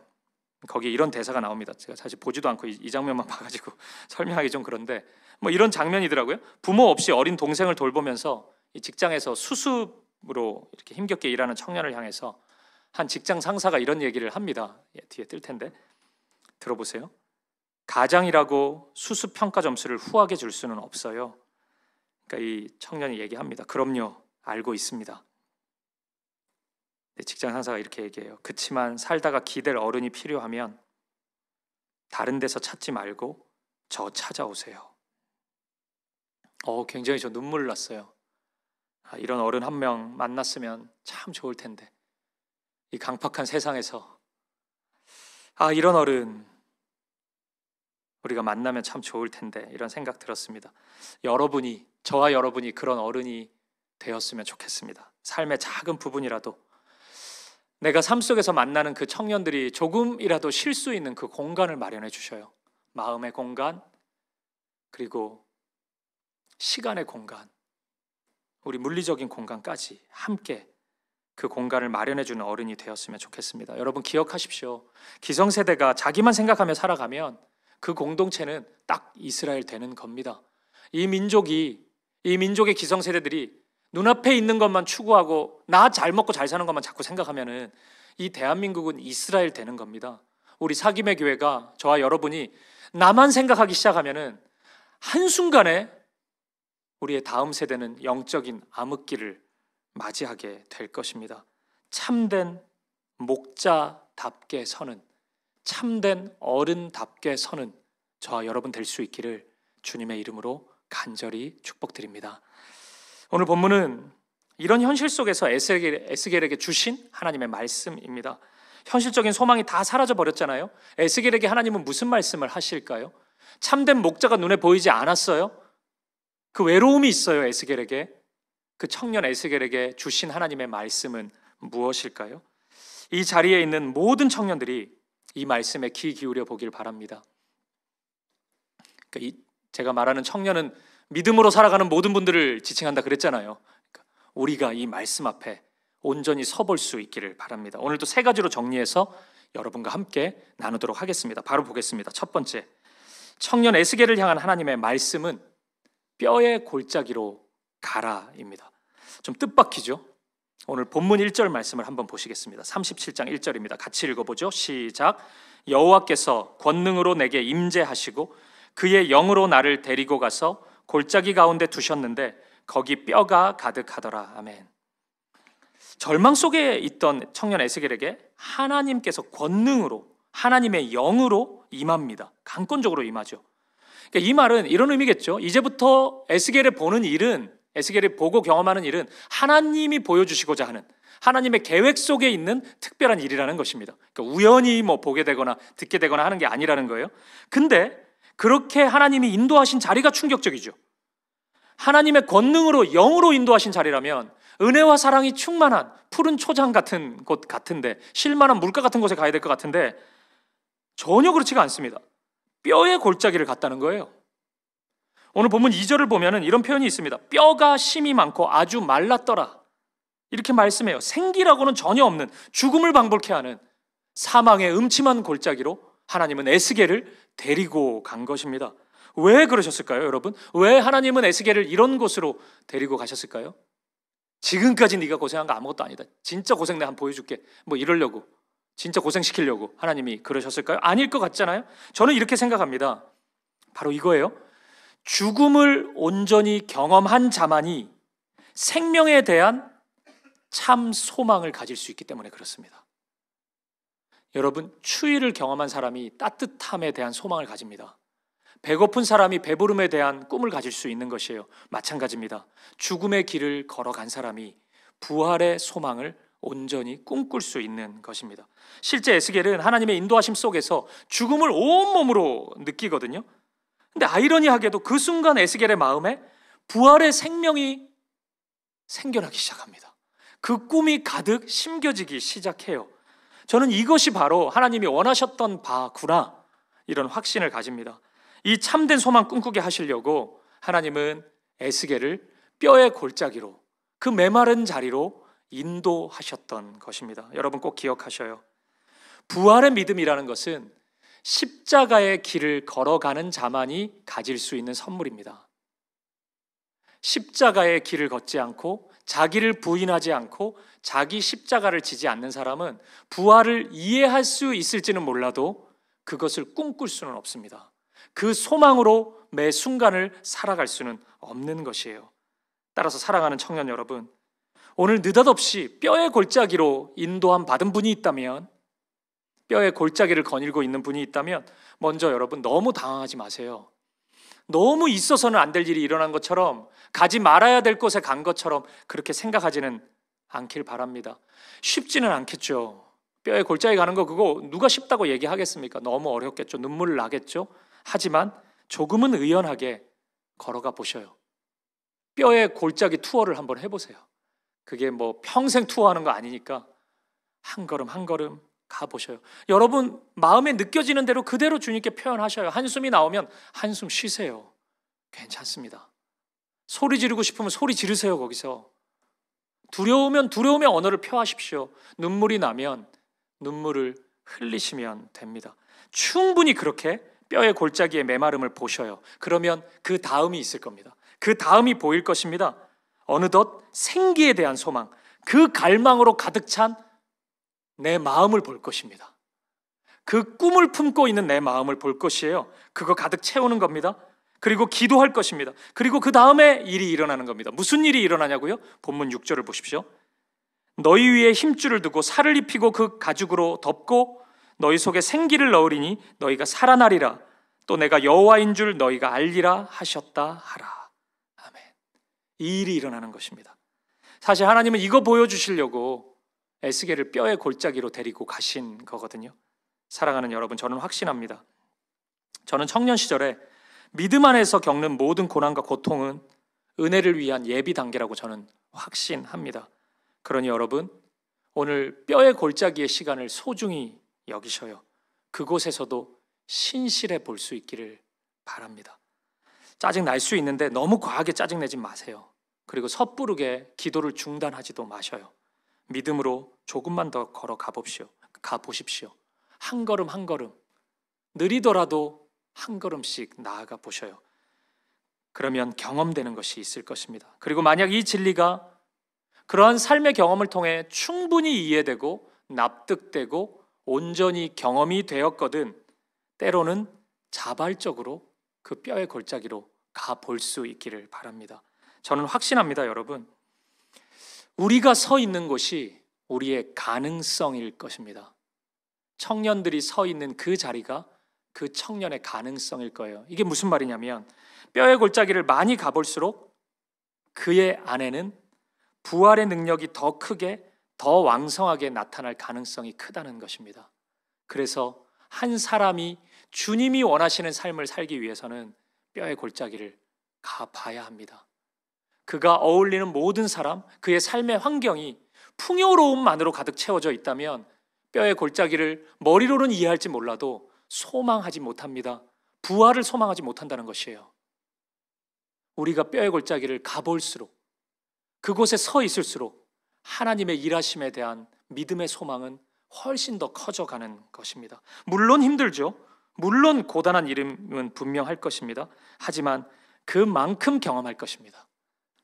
거기에 이런 대사가 나옵니다. 제가 사실 보지도 않고 이 장면만 봐가지고 설명하기 좀 그런데 뭐 이런 장면이더라고요. 부모 없이 어린 동생을 돌보면서 이 직장에서 수습으로 이렇게 힘겹게 일하는 청년을 향해서 한 직장 상사가 이런 얘기를 합니다. 뒤에 뜰 텐데 들어보세요. 가장이라고 수습 평가 점수를 후하게 줄 수는 없어요. 그러니까 이 청년이 얘기합니다. 그럼요, 알고 있습니다. 직장 상사가 이렇게 얘기해요. 그치만 살다가 기댈 어른이 필요하면 다른 데서 찾지 말고 저 찾아오세요. 굉장히 저 눈물 났어요. 이런 어른 한 명 만났으면 참 좋을 텐데 이 강팍한 세상에서 이런 어른 우리가 만나면 참 좋을 텐데 이런 생각 들었습니다. 저와 여러분이 그런 어른이 되었으면 좋겠습니다. 삶의 작은 부분이라도 내가 삶 속에서 만나는 그 청년들이 조금이라도 쉴 수 있는 그 공간을 마련해 주셔요. 마음의 공간, 그리고 시간의 공간, 우리 물리적인 공간까지 함께 그 공간을 마련해 주는 어른이 되었으면 좋겠습니다. 여러분 기억하십시오. 기성세대가 자기만 생각하며 살아가면 그 공동체는 딱 이스라엘 되는 겁니다. 이 민족의 기성세대들이 눈앞에 있는 것만 추구하고 나 잘 먹고 잘 사는 것만 자꾸 생각하면은 이 대한민국은 이스라엘 되는 겁니다. 우리 사김의 교회가, 저와 여러분이 나만 생각하기 시작하면은 한순간에 우리의 다음 세대는 영적인 암흑기를 맞이하게 될 것입니다. 참된 목자답게 서는 참된 어른답게 서는 저와 여러분 될 수 있기를 주님의 이름으로 간절히 축복드립니다. 오늘 본문은 이런 현실 속에서 에스겔에게 주신 하나님의 말씀입니다. 현실적인 소망이 다 사라져 버렸잖아요. 에스겔에게 하나님은 무슨 말씀을 하실까요? 참된 목자가 눈에 보이지 않았어요. 그 외로움이 있어요. 에스겔에게. 그 청년 에스겔에게 주신 하나님의 말씀은 무엇일까요? 이 자리에 있는 모든 청년들이 이 말씀에 귀 기울여 보길 바랍니다. 그러니까 제가 말하는 청년은 믿음으로 살아가는 모든 분들을 지칭한다 그랬잖아요. 그러니까 우리가 이 말씀 앞에 온전히 서볼 수 있기를 바랍니다. 오늘도 세 가지로 정리해서 여러분과 함께 나누도록 하겠습니다. 바로 보겠습니다. 첫 번째, 청년 에스겔을 향한 하나님의 말씀은 뼈의 골짜기로 가라입니다. 좀 뜻밖이죠? 오늘 본문 1절 말씀을 한번 보시겠습니다. 37장 1절입니다. 같이 읽어보죠. 시작. 여호와께서 권능으로 내게 임재하시고 그의 영으로 나를 데리고 가서 골짜기 가운데 두셨는데 거기 뼈가 가득하더라. 아멘. 절망 속에 있던 청년 에스겔에게 하나님께서 권능으로 하나님의 영으로 임합니다. 강권적으로 임하죠. 그러니까 이 말은 이런 의미겠죠. 이제부터 에스겔이 보는 일은, 에스겔이 보고 경험하는 일은 하나님이 보여주시고자 하는 하나님의 계획 속에 있는 특별한 일이라는 것입니다. 그러니까 우연히 보게 되거나 듣게 되거나 하는 게 아니라는 거예요. 근데 그렇게 하나님이 인도하신 자리가 충격적이죠. 하나님의 권능으로 영으로 인도하신 자리라면 은혜와 사랑이 충만한 푸른 초장 같은 곳 같은데, 쉴만한 물가 같은 곳에 가야 될 것 같은데 전혀 그렇지가 않습니다. 뼈의 골짜기를 갔다는 거예요. 오늘 본문 2절을 보면은 이런 표현이 있습니다. 뼈가 심이 많고 아주 말랐더라. 이렇게 말씀해요. 생기라고는 전혀 없는, 죽음을 방불케 하는 사망의 음침한 골짜기로 하나님은 에스겔을 데리고 간 것입니다. 왜 그러셨을까요, 여러분? 왜 하나님은 에스겔을 이런 곳으로 데리고 가셨을까요? 지금까지 네가 고생한 거 아무것도 아니다. 진짜 고생 내가 한번 보여줄게. 이러려고, 진짜 고생시키려고 하나님이 그러셨을까요? 아닐 것 같잖아요. 저는 이렇게 생각합니다. 바로 이거예요. 죽음을 온전히 경험한 자만이 생명에 대한 참 소망을 가질 수 있기 때문에 그렇습니다. 여러분, 추위를 경험한 사람이 따뜻함에 대한 소망을 가집니다. 배고픈 사람이 배부름에 대한 꿈을 가질 수 있는 것이에요. 마찬가지입니다. 죽음의 길을 걸어간 사람이 부활의 소망을 온전히 꿈꿀 수 있는 것입니다. 실제 에스겔은 하나님의 인도하심 속에서 죽음을 온몸으로 느끼거든요. 근데 아이러니하게도 그 순간 에스겔의 마음에 부활의 생명이 생겨나기 시작합니다. 그 꿈이 가득 심겨지기 시작해요. 저는 이것이 바로 하나님이 원하셨던 바구나, 이런 확신을 가집니다. 이 참된 소망 꿈꾸게 하시려고 하나님은 에스겔을 뼈의 골짜기로, 그 메마른 자리로 인도하셨던 것입니다. 여러분 꼭 기억하셔요. 부활의 믿음이라는 것은 십자가의 길을 걸어가는 자만이 가질 수 있는 선물입니다. 십자가의 길을 걷지 않고 자기를 부인하지 않고 자기 십자가를 지지 않는 사람은 부활을 이해할 수 있을지는 몰라도 그것을 꿈꿀 수는 없습니다. 그 소망으로 매 순간을 살아갈 수는 없는 것이에요. 따라서 사랑하는 청년 여러분, 오늘 느닷없이 뼈의 골짜기로 인도함 받은 분이 있다면, 뼈의 골짜기를 거닐고 있는 분이 있다면 먼저 여러분 너무 당황하지 마세요. 너무 있어서는 안 될 일이 일어난 것처럼, 가지 말아야 될 곳에 간 것처럼 그렇게 생각하지는 않길 바랍니다. 쉽지는 않겠죠. 뼈의 골짜기 가는 거 그거 누가 쉽다고 얘기하겠습니까? 너무 어렵겠죠. 눈물 나겠죠. 하지만 조금은 의연하게 걸어가 보셔요. 뼈의 골짜기 투어를 한번 해보세요. 그게 평생 투어하는 거 아니니까 한 걸음 한 걸음 가보셔요. 여러분 마음에 느껴지는 대로 그대로 주님께 표현하셔요. 한숨이 나오면 한숨 쉬세요. 괜찮습니다. 소리 지르고 싶으면 소리 지르세요. 거기서 두려우면 두려움의 언어를 표하십시오. 눈물이 나면 눈물을 흘리시면 됩니다. 충분히 그렇게 뼈의 골짜기의 메마름을 보셔요. 그러면 그 다음이 있을 겁니다. 그 다음이 보일 것입니다. 어느덧 생기에 대한 소망, 그 갈망으로 가득 찬 내 마음을 볼 것입니다. 그 꿈을 품고 있는 내 마음을 볼 것이에요. 그거 가득 채우는 겁니다. 그리고 기도할 것입니다. 그리고 그 다음에 일이 일어나는 겁니다. 무슨 일이 일어나냐고요? 본문 6절을 보십시오. 너희 위에 힘줄을 두고 살을 입히고 그 가죽으로 덮고 너희 속에 생기를 넣으리니 너희가 살아나리라. 또 내가 여호와인 줄 너희가 알리라 하셨다 하라. 아멘. 이 일이 일어나는 것입니다. 사실 하나님은 이거 보여주시려고 에스겔을 뼈의 골짜기로 데리고 가신 거거든요. 사랑하는 여러분, 저는 확신합니다. 저는 청년 시절에 믿음 안에서 겪는 모든 고난과 고통은 은혜를 위한 예비 단계라고 저는 확신합니다. 그러니 여러분, 오늘 뼈의 골짜기의 시간을 소중히 여기셔요. 그곳에서도 신실해 볼 수 있기를 바랍니다. 짜증 날 수 있는데 너무 과하게 짜증내지 마세요. 그리고 섣부르게 기도를 중단하지도 마셔요. 믿음으로 조금만 더 걸어가 보십시오. 한 걸음 한 걸음, 느리더라도 한 걸음씩 나아가 보셔요. 그러면 경험되는 것이 있을 것입니다. 그리고 만약 이 진리가 그러한 삶의 경험을 통해 충분히 이해되고 납득되고 온전히 경험이 되었거든 때로는 자발적으로 그 뼈의 골짜기로 가볼 수 있기를 바랍니다. 저는 확신합니다, 여러분. 우리가 서 있는 곳이 우리의 가능성일 것입니다. 청년들이 서 있는 그 자리가 그 청년의 가능성일 거예요. 이게 무슨 말이냐면 뼈의 골짜기를 많이 가볼수록 그의 안에는 부활의 능력이 더 크게 더 왕성하게 나타날 가능성이 크다는 것입니다. 그래서 한 사람이 주님이 원하시는 삶을 살기 위해서는 뼈의 골짜기를 가봐야 합니다. 그가 어울리는 모든 사람, 그의 삶의 환경이 풍요로움만으로 가득 채워져 있다면 뼈의 골짜기를 머리로는 이해할지 몰라도 소망하지 못합니다. 부활을 소망하지 못한다는 것이에요. 우리가 뼈의 골짜기를 가볼수록, 그곳에 서 있을수록 하나님의 일하심에 대한 믿음의 소망은 훨씬 더 커져가는 것입니다. 물론 힘들죠. 물론 고단한 일은 분명할 것입니다. 하지만 그만큼 경험할 것입니다.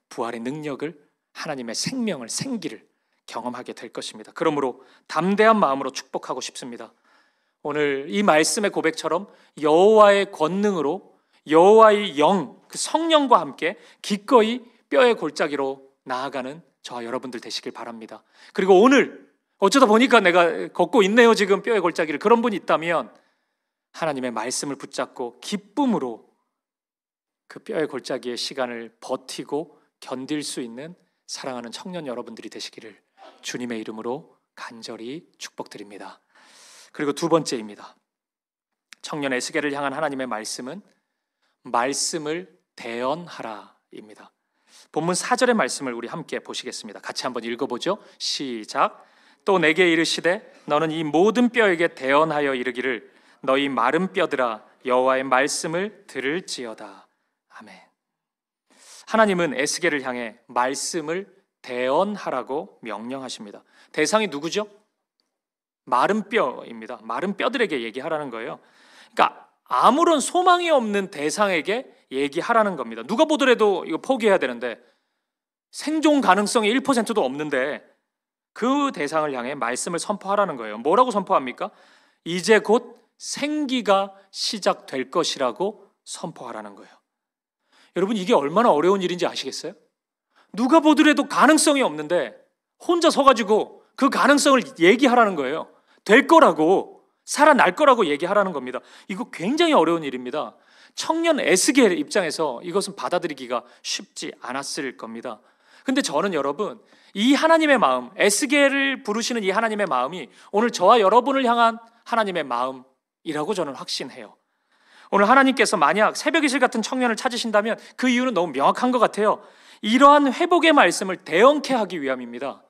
부활의 능력을, 하나님의 생명을, 생기를 경험하게 될 것입니다. 그러므로 담대한 마음으로 축복하고 싶습니다. 오늘 이 말씀의 고백처럼 여호와의 권능으로 여호와의 영, 그 성령과 함께 기꺼이 뼈의 골짜기로 나아가는 저와 여러분들 되시길 바랍니다. 그리고 오늘 어쩌다 보니까 내가 걷고 있네요, 지금 뼈의 골짜기를. 그런 분이 있다면 하나님의 말씀을 붙잡고 기쁨으로 그 뼈의 골짜기의 시간을 버티고 견딜 수 있는 사랑하는 청년 여러분들이 되시기를 주님의 이름으로 간절히 축복드립니다. 그리고 두 번째입니다. 청년 에스겔을 향한 하나님의 말씀은 말씀을 대언하라입니다. 본문 4절의 말씀을 우리 함께 보시겠습니다. 같이 한번 읽어보죠. 시작. 또 내게 이르시되 너는 이 모든 뼈에게 대언하여 이르기를 너희 마른 뼈들아 여호와의 말씀을 들을지어다. 아멘. 하나님은 에스겔을 향해 말씀을 대언하라고 명령하십니다. 대상이 누구죠? 마른 뼈입니다. 마른 뼈들에게 얘기하라는 거예요. 그러니까 아무런 소망이 없는 대상에게 얘기하라는 겁니다. 누가 보더라도 이거 포기해야 되는데 생존 가능성이 1%도 없는데 그 대상을 향해 말씀을 선포하라는 거예요. 뭐라고 선포합니까? 이제 곧 생기가 시작될 것이라고 선포하라는 거예요. 여러분, 이게 얼마나 어려운 일인지 아시겠어요? 누가 보더라도 가능성이 없는데 혼자 서가지고 그 가능성을 얘기하라는 거예요. 될 거라고, 살아날 거라고 얘기하라는 겁니다. 이거 굉장히 어려운 일입니다. 청년 에스겔 입장에서 이것은 받아들이기가 쉽지 않았을 겁니다. 근데 저는 여러분, 이 하나님의 마음, 에스겔을 부르시는 이 하나님의 마음이 오늘 저와 여러분을 향한 하나님의 마음이라고 저는 확신해요. 오늘 하나님께서 만약 새벽이슬 같은 청년을 찾으신다면 그 이유는 너무 명확한 것 같아요. 이러한 회복의 말씀을 대언케 하기 위함입니다.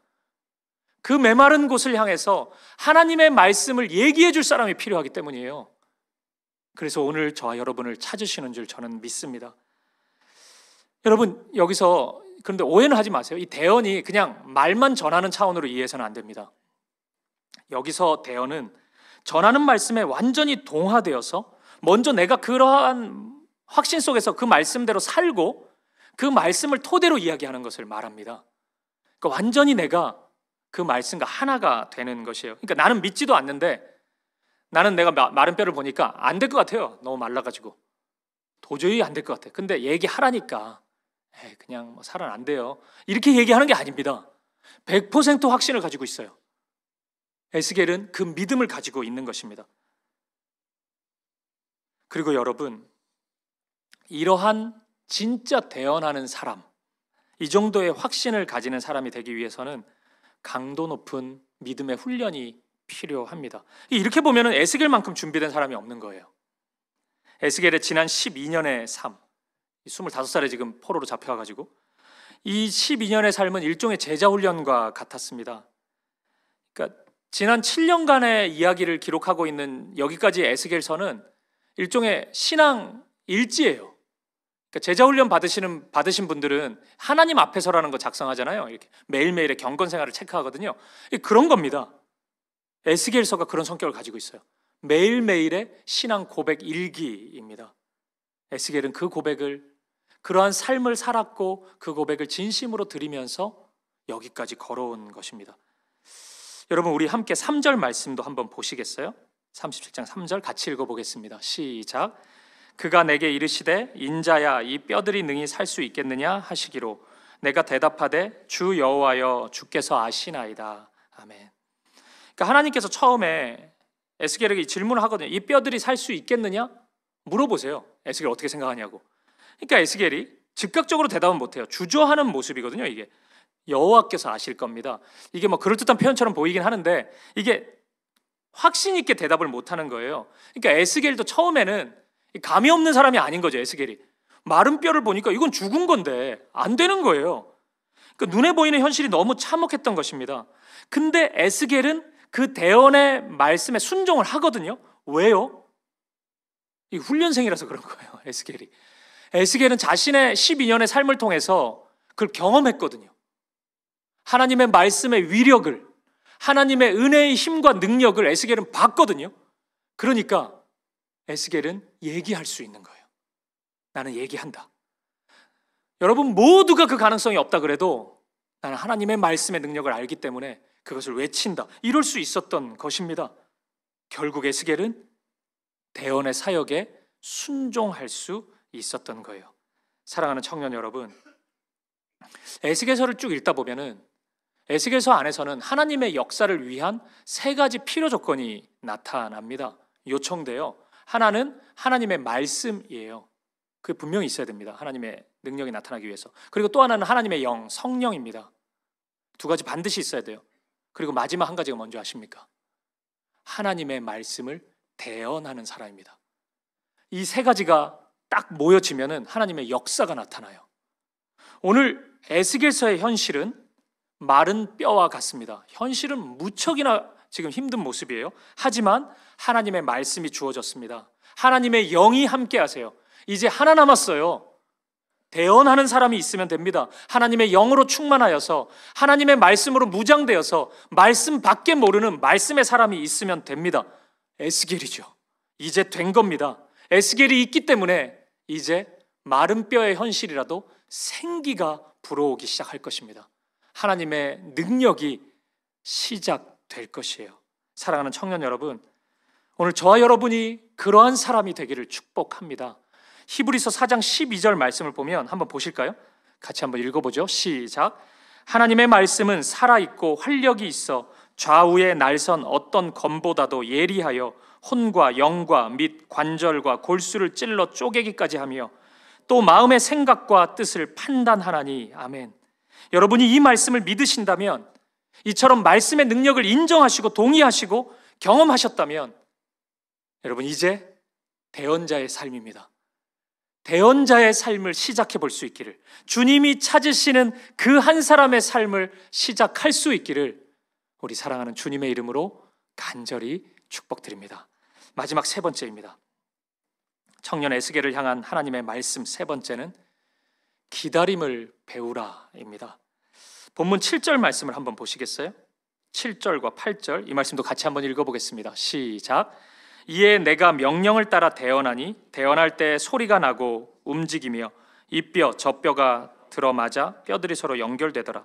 그 메마른 곳을 향해서 하나님의 말씀을 얘기해 줄 사람이 필요하기 때문이에요. 그래서 오늘 저와 여러분을 찾으시는 줄 저는 믿습니다. 여러분, 여기서 그런데 오해는 하지 마세요. 이 대언이 그냥 말만 전하는 차원으로 이해해서는 안 됩니다. 여기서 대언은 전하는 말씀에 완전히 동화되어서 먼저 내가 그러한 확신 속에서 그 말씀대로 살고 그 말씀을 토대로 이야기하는 것을 말합니다. 그러니까 완전히 내가 그 말씀과 하나가 되는 것이에요. 그러니까 나는 믿지도 않는데 나는 내가 마른 뼈를 보니까 안 될 것 같아요. 너무 말라가지고 도저히 안 될 것 같아. 근데 얘기하라니까 그냥 뭐 살아 안 돼요. 이렇게 얘기하는 게 아닙니다. 100% 확신을 가지고 있어요. 에스겔은 그 믿음을 가지고 있는 것입니다. 그리고 여러분, 이러한 진짜 대언하는 사람, 이 정도의 확신을 가지는 사람이 되기 위해서는 강도 높은 믿음의 훈련이 필요합니다. 이렇게 보면 에스겔만큼 준비된 사람이 없는 거예요. 에스겔의 지난 12년의 삶, 25살에 지금 포로로 잡혀가지고 이 12년의 삶은 일종의 제자훈련과 같았습니다. 그러니까 지난 7년간의 이야기를 기록하고 있는 여기까지 에스겔서는 일종의 신앙 일지예요. 그러니까 제자훈련 받으신 분들은 하나님 앞에서라는 거 작성하잖아요. 이렇게 매일매일의 경건 생활을 체크하거든요. 그런 겁니다. 에스겔서가 그런 성격을 가지고 있어요. 매일매일의 신앙 고백 일기입니다. 에스겔은 그 고백을, 그러한 삶을 살았고 그 고백을 진심으로 드리면서 여기까지 걸어온 것입니다. 여러분, 우리 함께 3절 말씀도 한번 보시겠어요? 37장 3절 같이 읽어보겠습니다. 시작. 그가 내게 이르시되 인자야 이 뼈들이 능히 살 수 있겠느냐 하시기로 내가 대답하되 주 여호와여 주께서 아시나이다. 아멘. 그러니까 하나님께서 처음에 에스겔에게 질문을 하거든요. 이 뼈들이 살 수 있겠느냐? 물어보세요. 에스겔 어떻게 생각하냐고. 그러니까 에스겔이 즉각적으로 대답은 못해요. 주저하는 모습이거든요. 이게 여호와께서 아실 겁니다. 이게 뭐 그럴듯한 표현처럼 보이긴 하는데 이게 확신 있게 대답을 못하는 거예요. 그러니까 에스겔도 처음에는 감이 없는 사람이 아닌 거죠. 에스겔이 마른 뼈를 보니까 이건 죽은 건데 안 되는 거예요. 그러니까 눈에 보이는 현실이 너무 참혹했던 것입니다. 근데 에스겔은 그 대언의 말씀에 순종을 하거든요. 왜요? 이 훈련생이라서 그런 거예요. 에스겔은 자신의 12년의 삶을 통해서 그걸 경험했거든요. 하나님의 말씀의 위력을, 하나님의 은혜의 힘과 능력을 에스겔은 봤거든요. 그러니까 에스겔은 얘기할 수 있는 거예요. 나는 얘기한다. 여러분 모두가 그 가능성이 없다 그래도 나는 하나님의 말씀의 능력을 알기 때문에 그것을 외친다. 이럴 수 있었던 것입니다. 결국 에스겔은 대언의 사역에 순종할 수 있었던 거예요. 사랑하는 청년 여러분, 에스겔서를 쭉 읽다 보면은 에스겔서 안에서는 하나님의 역사를 위한 세 가지 필요 조건이 나타납니다. 요청돼요. 하나는 하나님의 말씀이에요. 그게 분명히 있어야 됩니다. 하나님의 능력이 나타나기 위해서. 그리고 또 하나는 하나님의 영, 성령입니다. 두 가지 반드시 있어야 돼요. 그리고 마지막 한 가지가 뭔지 아십니까? 하나님의 말씀을 대언하는 사람입니다. 이 세 가지가 딱 모여지면은 하나님의 역사가 나타나요. 오늘 에스겔서의 현실은 마른 뼈와 같습니다. 현실은 무척이나 지금 힘든 모습이에요. 하지만 하나님의 말씀이 주어졌습니다. 하나님의 영이 함께 하세요. 이제 하나 남았어요. 대언하는 사람이 있으면 됩니다. 하나님의 영으로 충만하여서 하나님의 말씀으로 무장되어서 말씀 밖에 모르는 말씀의 사람이 있으면 됩니다. 에스겔이죠. 이제 된 겁니다. 에스겔이 있기 때문에 이제 마른 뼈의 현실이라도 생기가 불어오기 시작할 것입니다. 하나님의 능력이 시작될 것이에요. 사랑하는 청년 여러분, 오늘 저와 여러분이 그러한 사람이 되기를 축복합니다. 히브리서 4장 12절 말씀을 보면 한번 보실까요? 같이 한번 읽어보죠. 시작. 하나님의 말씀은 살아있고 활력이 있어 좌우에 날선 어떤 검보다도 예리하여 혼과 영과 및 관절과 골수를 찔러 쪼개기까지 하며 또 마음의 생각과 뜻을 판단하나니. 아멘. 여러분이 이 말씀을 믿으신다면, 이처럼 말씀의 능력을 인정하시고 동의하시고 경험하셨다면 여러분 이제 대언자의 삶입니다. 대언자의 삶을 시작해 볼 수 있기를, 주님이 찾으시는 그 한 사람의 삶을 시작할 수 있기를 우리 사랑하는 주님의 이름으로 간절히 축복드립니다. 마지막 세 번째입니다. 청년 에스겔을 향한 하나님의 말씀 세 번째는 기다림을 배우라입니다. 본문 7절 말씀을 한번 보시겠어요? 7절과 8절 이 말씀도 같이 한번 읽어보겠습니다. 시작. 이에 내가 명령을 따라 대언하니 대언할 때 소리가 나고 움직이며 이 뼈 저 뼈가 들어맞아 뼈들이 서로 연결되더라.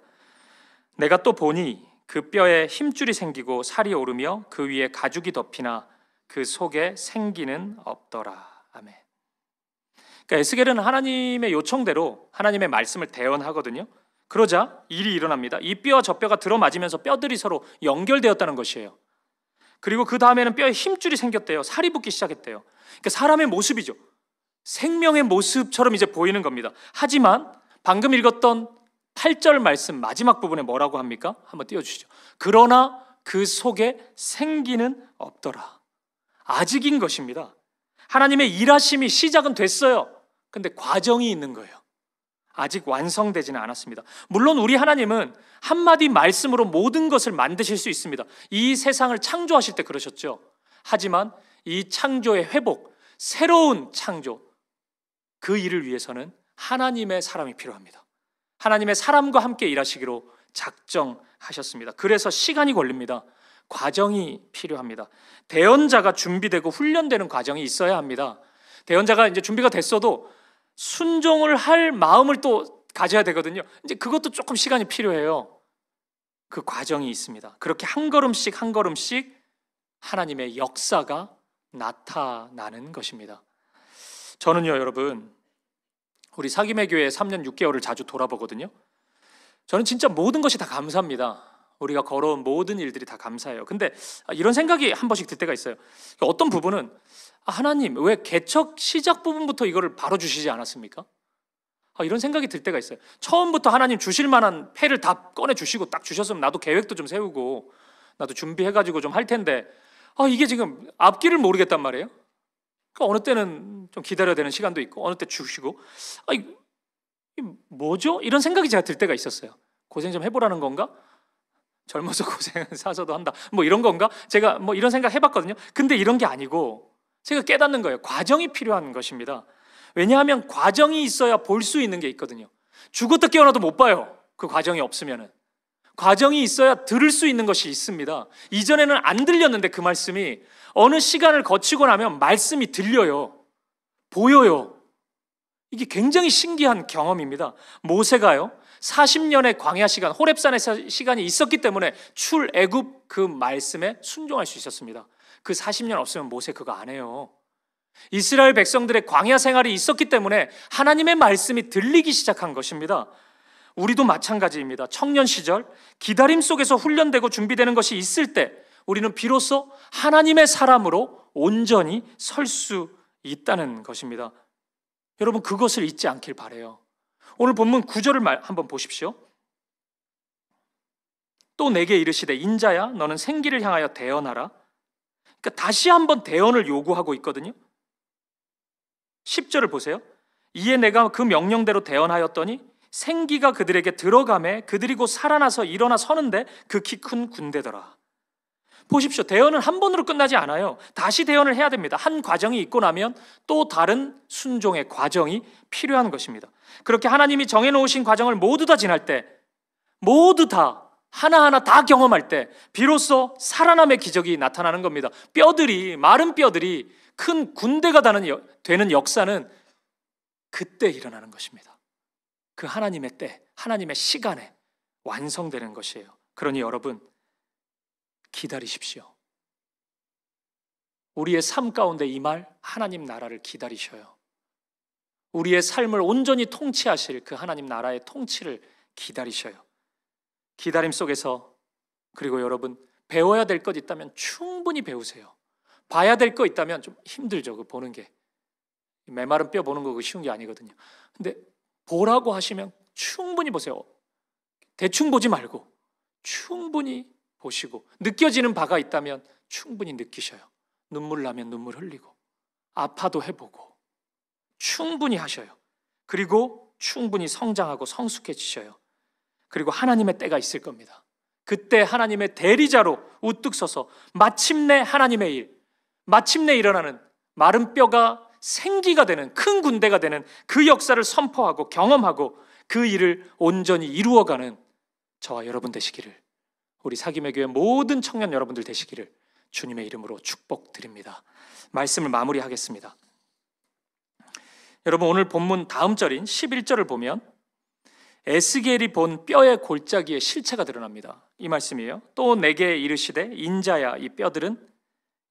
내가 또 보니 그 뼈에 힘줄이 생기고 살이 오르며 그 위에 가죽이 덮이나 그 속에 생기는 없더라. 아멘. 그러니까 에스겔은 하나님의 요청대로 하나님의 말씀을 대언하거든요. 그러자 일이 일어납니다. 이 뼈와 저 뼈가 들어맞으면서 뼈들이 서로 연결되었다는 것이에요. 그리고 그 다음에는 뼈에 힘줄이 생겼대요. 살이 붙기 시작했대요. 그러니까 사람의 모습이죠. 생명의 모습처럼 이제 보이는 겁니다. 하지만 방금 읽었던 8절 말씀 마지막 부분에 뭐라고 합니까? 한번 띄워주시죠. 그러나 그 속에 생기는 없더라. 아직인 것입니다. 하나님의 일하심이 시작은 됐어요. 근데 과정이 있는 거예요. 아직 완성되지는 않았습니다. 물론 우리 하나님은 한마디 말씀으로 모든 것을 만드실 수 있습니다. 이 세상을 창조하실 때 그러셨죠. 하지만 이 창조의 회복, 새로운 창조, 그 일을 위해서는 하나님의 사람이 필요합니다. 하나님의 사람과 함께 일하시기로 작정하셨습니다. 그래서 시간이 걸립니다. 과정이 필요합니다. 대언자가 준비되고 훈련되는 과정이 있어야 합니다. 대언자가 이제 준비가 됐어도 순종을 할 마음을 또 가져야 되거든요. 이제 그것도 조금 시간이 필요해요. 그 과정이 있습니다. 그렇게 한 걸음씩 한 걸음씩 하나님의 역사가 나타나는 것입니다. 저는요, 여러분, 우리 사김의 교회 3년 6개월을 자주 돌아보거든요. 저는 진짜 모든 것이 다 감사합니다. 우리가 걸어온 모든 일들이 다 감사해요. 근데 이런 생각이 한 번씩 들 때가 있어요. 어떤 부분은 하나님, 왜 개척 시작 부분부터 이거를 바로 주시지 않았습니까? 이런 생각이 들 때가 있어요. 처음부터 하나님 주실 만한 패를 다 꺼내주시고 딱 주셨으면 나도 계획도 좀 세우고 나도 준비해가지고 좀 할 텐데 이게 지금 앞길을 모르겠단 말이에요. 그러니까 어느 때는 좀 기다려야 되는 시간도 있고 어느 때 주시고 이게 뭐죠? 이런 생각이 제가 들 때가 있었어요. 고생 좀 해보라는 건가? 젊어서 고생 사서도 한다 뭐 이런 건가? 제가 뭐 이런 생각 해봤거든요. 근데 이런 게 아니고 제가 깨닫는 거예요. 과정이 필요한 것입니다. 왜냐하면 과정이 있어야 볼 수 있는 게 있거든요. 죽었다 깨어나도 못 봐요. 그 과정이 없으면은. 과정이 있어야 들을 수 있는 것이 있습니다. 이전에는 안 들렸는데 그 말씀이 어느 시간을 거치고 나면 말씀이 들려요. 보여요. 이게 굉장히 신기한 경험입니다. 모세가요 40년의 광야 시간, 호렙산의 시간이 있었기 때문에 출애굽 그 말씀에 순종할 수 있었습니다. 그 40년 없으면 모세 그거 안 해요. 이스라엘 백성들의 광야 생활이 있었기 때문에 하나님의 말씀이 들리기 시작한 것입니다. 우리도 마찬가지입니다. 청년 시절 기다림 속에서 훈련되고 준비되는 것이 있을 때 우리는 비로소 하나님의 사람으로 온전히 설 수 있다는 것입니다. 여러분 그것을 잊지 않길 바라요. 오늘 본문 9절을 한번 보십시오. 또 내게 이르시되 인자야 너는 생기를 향하여 대언하라. 그러니까 다시 한번 대언을 요구하고 있거든요. 10절을 보세요. 이에 내가 그 명령대로 대언하였더니 생기가 그들에게 들어가매 그들이 곧 살아나서 일어나 서는데 그 키 큰 군대더라. 보십시오. 대언은 한 번으로 끝나지 않아요. 다시 대언을 해야 됩니다. 한 과정이 있고 나면 또 다른 순종의 과정이 필요한 것입니다. 그렇게 하나님이 정해놓으신 과정을 모두 다 지날 때, 모두 다 하나하나 다 경험할 때 비로소 살아남의 기적이 나타나는 겁니다. 뼈들이, 마른 뼈들이 큰 군대가 되는 역사는 그때 일어나는 것입니다. 그 하나님의 때, 하나님의 시간에 완성되는 것이에요. 그러니 여러분 기다리십시오. 우리의 삶 가운데 이 말 하나님 나라를 기다리셔요. 우리의 삶을 온전히 통치하실 그 하나님 나라의 통치를 기다리셔요. 기다림 속에서 그리고 여러분 배워야 될 것 있다면 충분히 배우세요. 봐야 될 거 있다면 좀 힘들죠. 그 보는 게 메마른 뼈 보는 거 쉬운 게 아니거든요. 근데 보라고 하시면 충분히 보세요. 대충 보지 말고 충분히 보시고 느껴지는 바가 있다면 충분히 느끼셔요. 눈물 나면 눈물 흘리고 아파도 해보고 충분히 하셔요. 그리고 충분히 성장하고 성숙해지셔요. 그리고 하나님의 때가 있을 겁니다. 그때 하나님의 대리자로 우뚝 서서 마침내 하나님의 일, 마침내 일어나는 마른 뼈가 생기가 되는 큰 군대가 되는 그 역사를 선포하고 경험하고 그 일을 온전히 이루어가는 저와 여러분 되시기를, 우리 사김의 교회 모든 청년 여러분들 되시기를 주님의 이름으로 축복드립니다. 말씀을 마무리하겠습니다. 여러분 오늘 본문 다음 절인 11절을 보면 에스겔이 본 뼈의 골짜기의 실체가 드러납니다. 이 말씀이에요. 또 내게 이르시되 인자야 이 뼈들은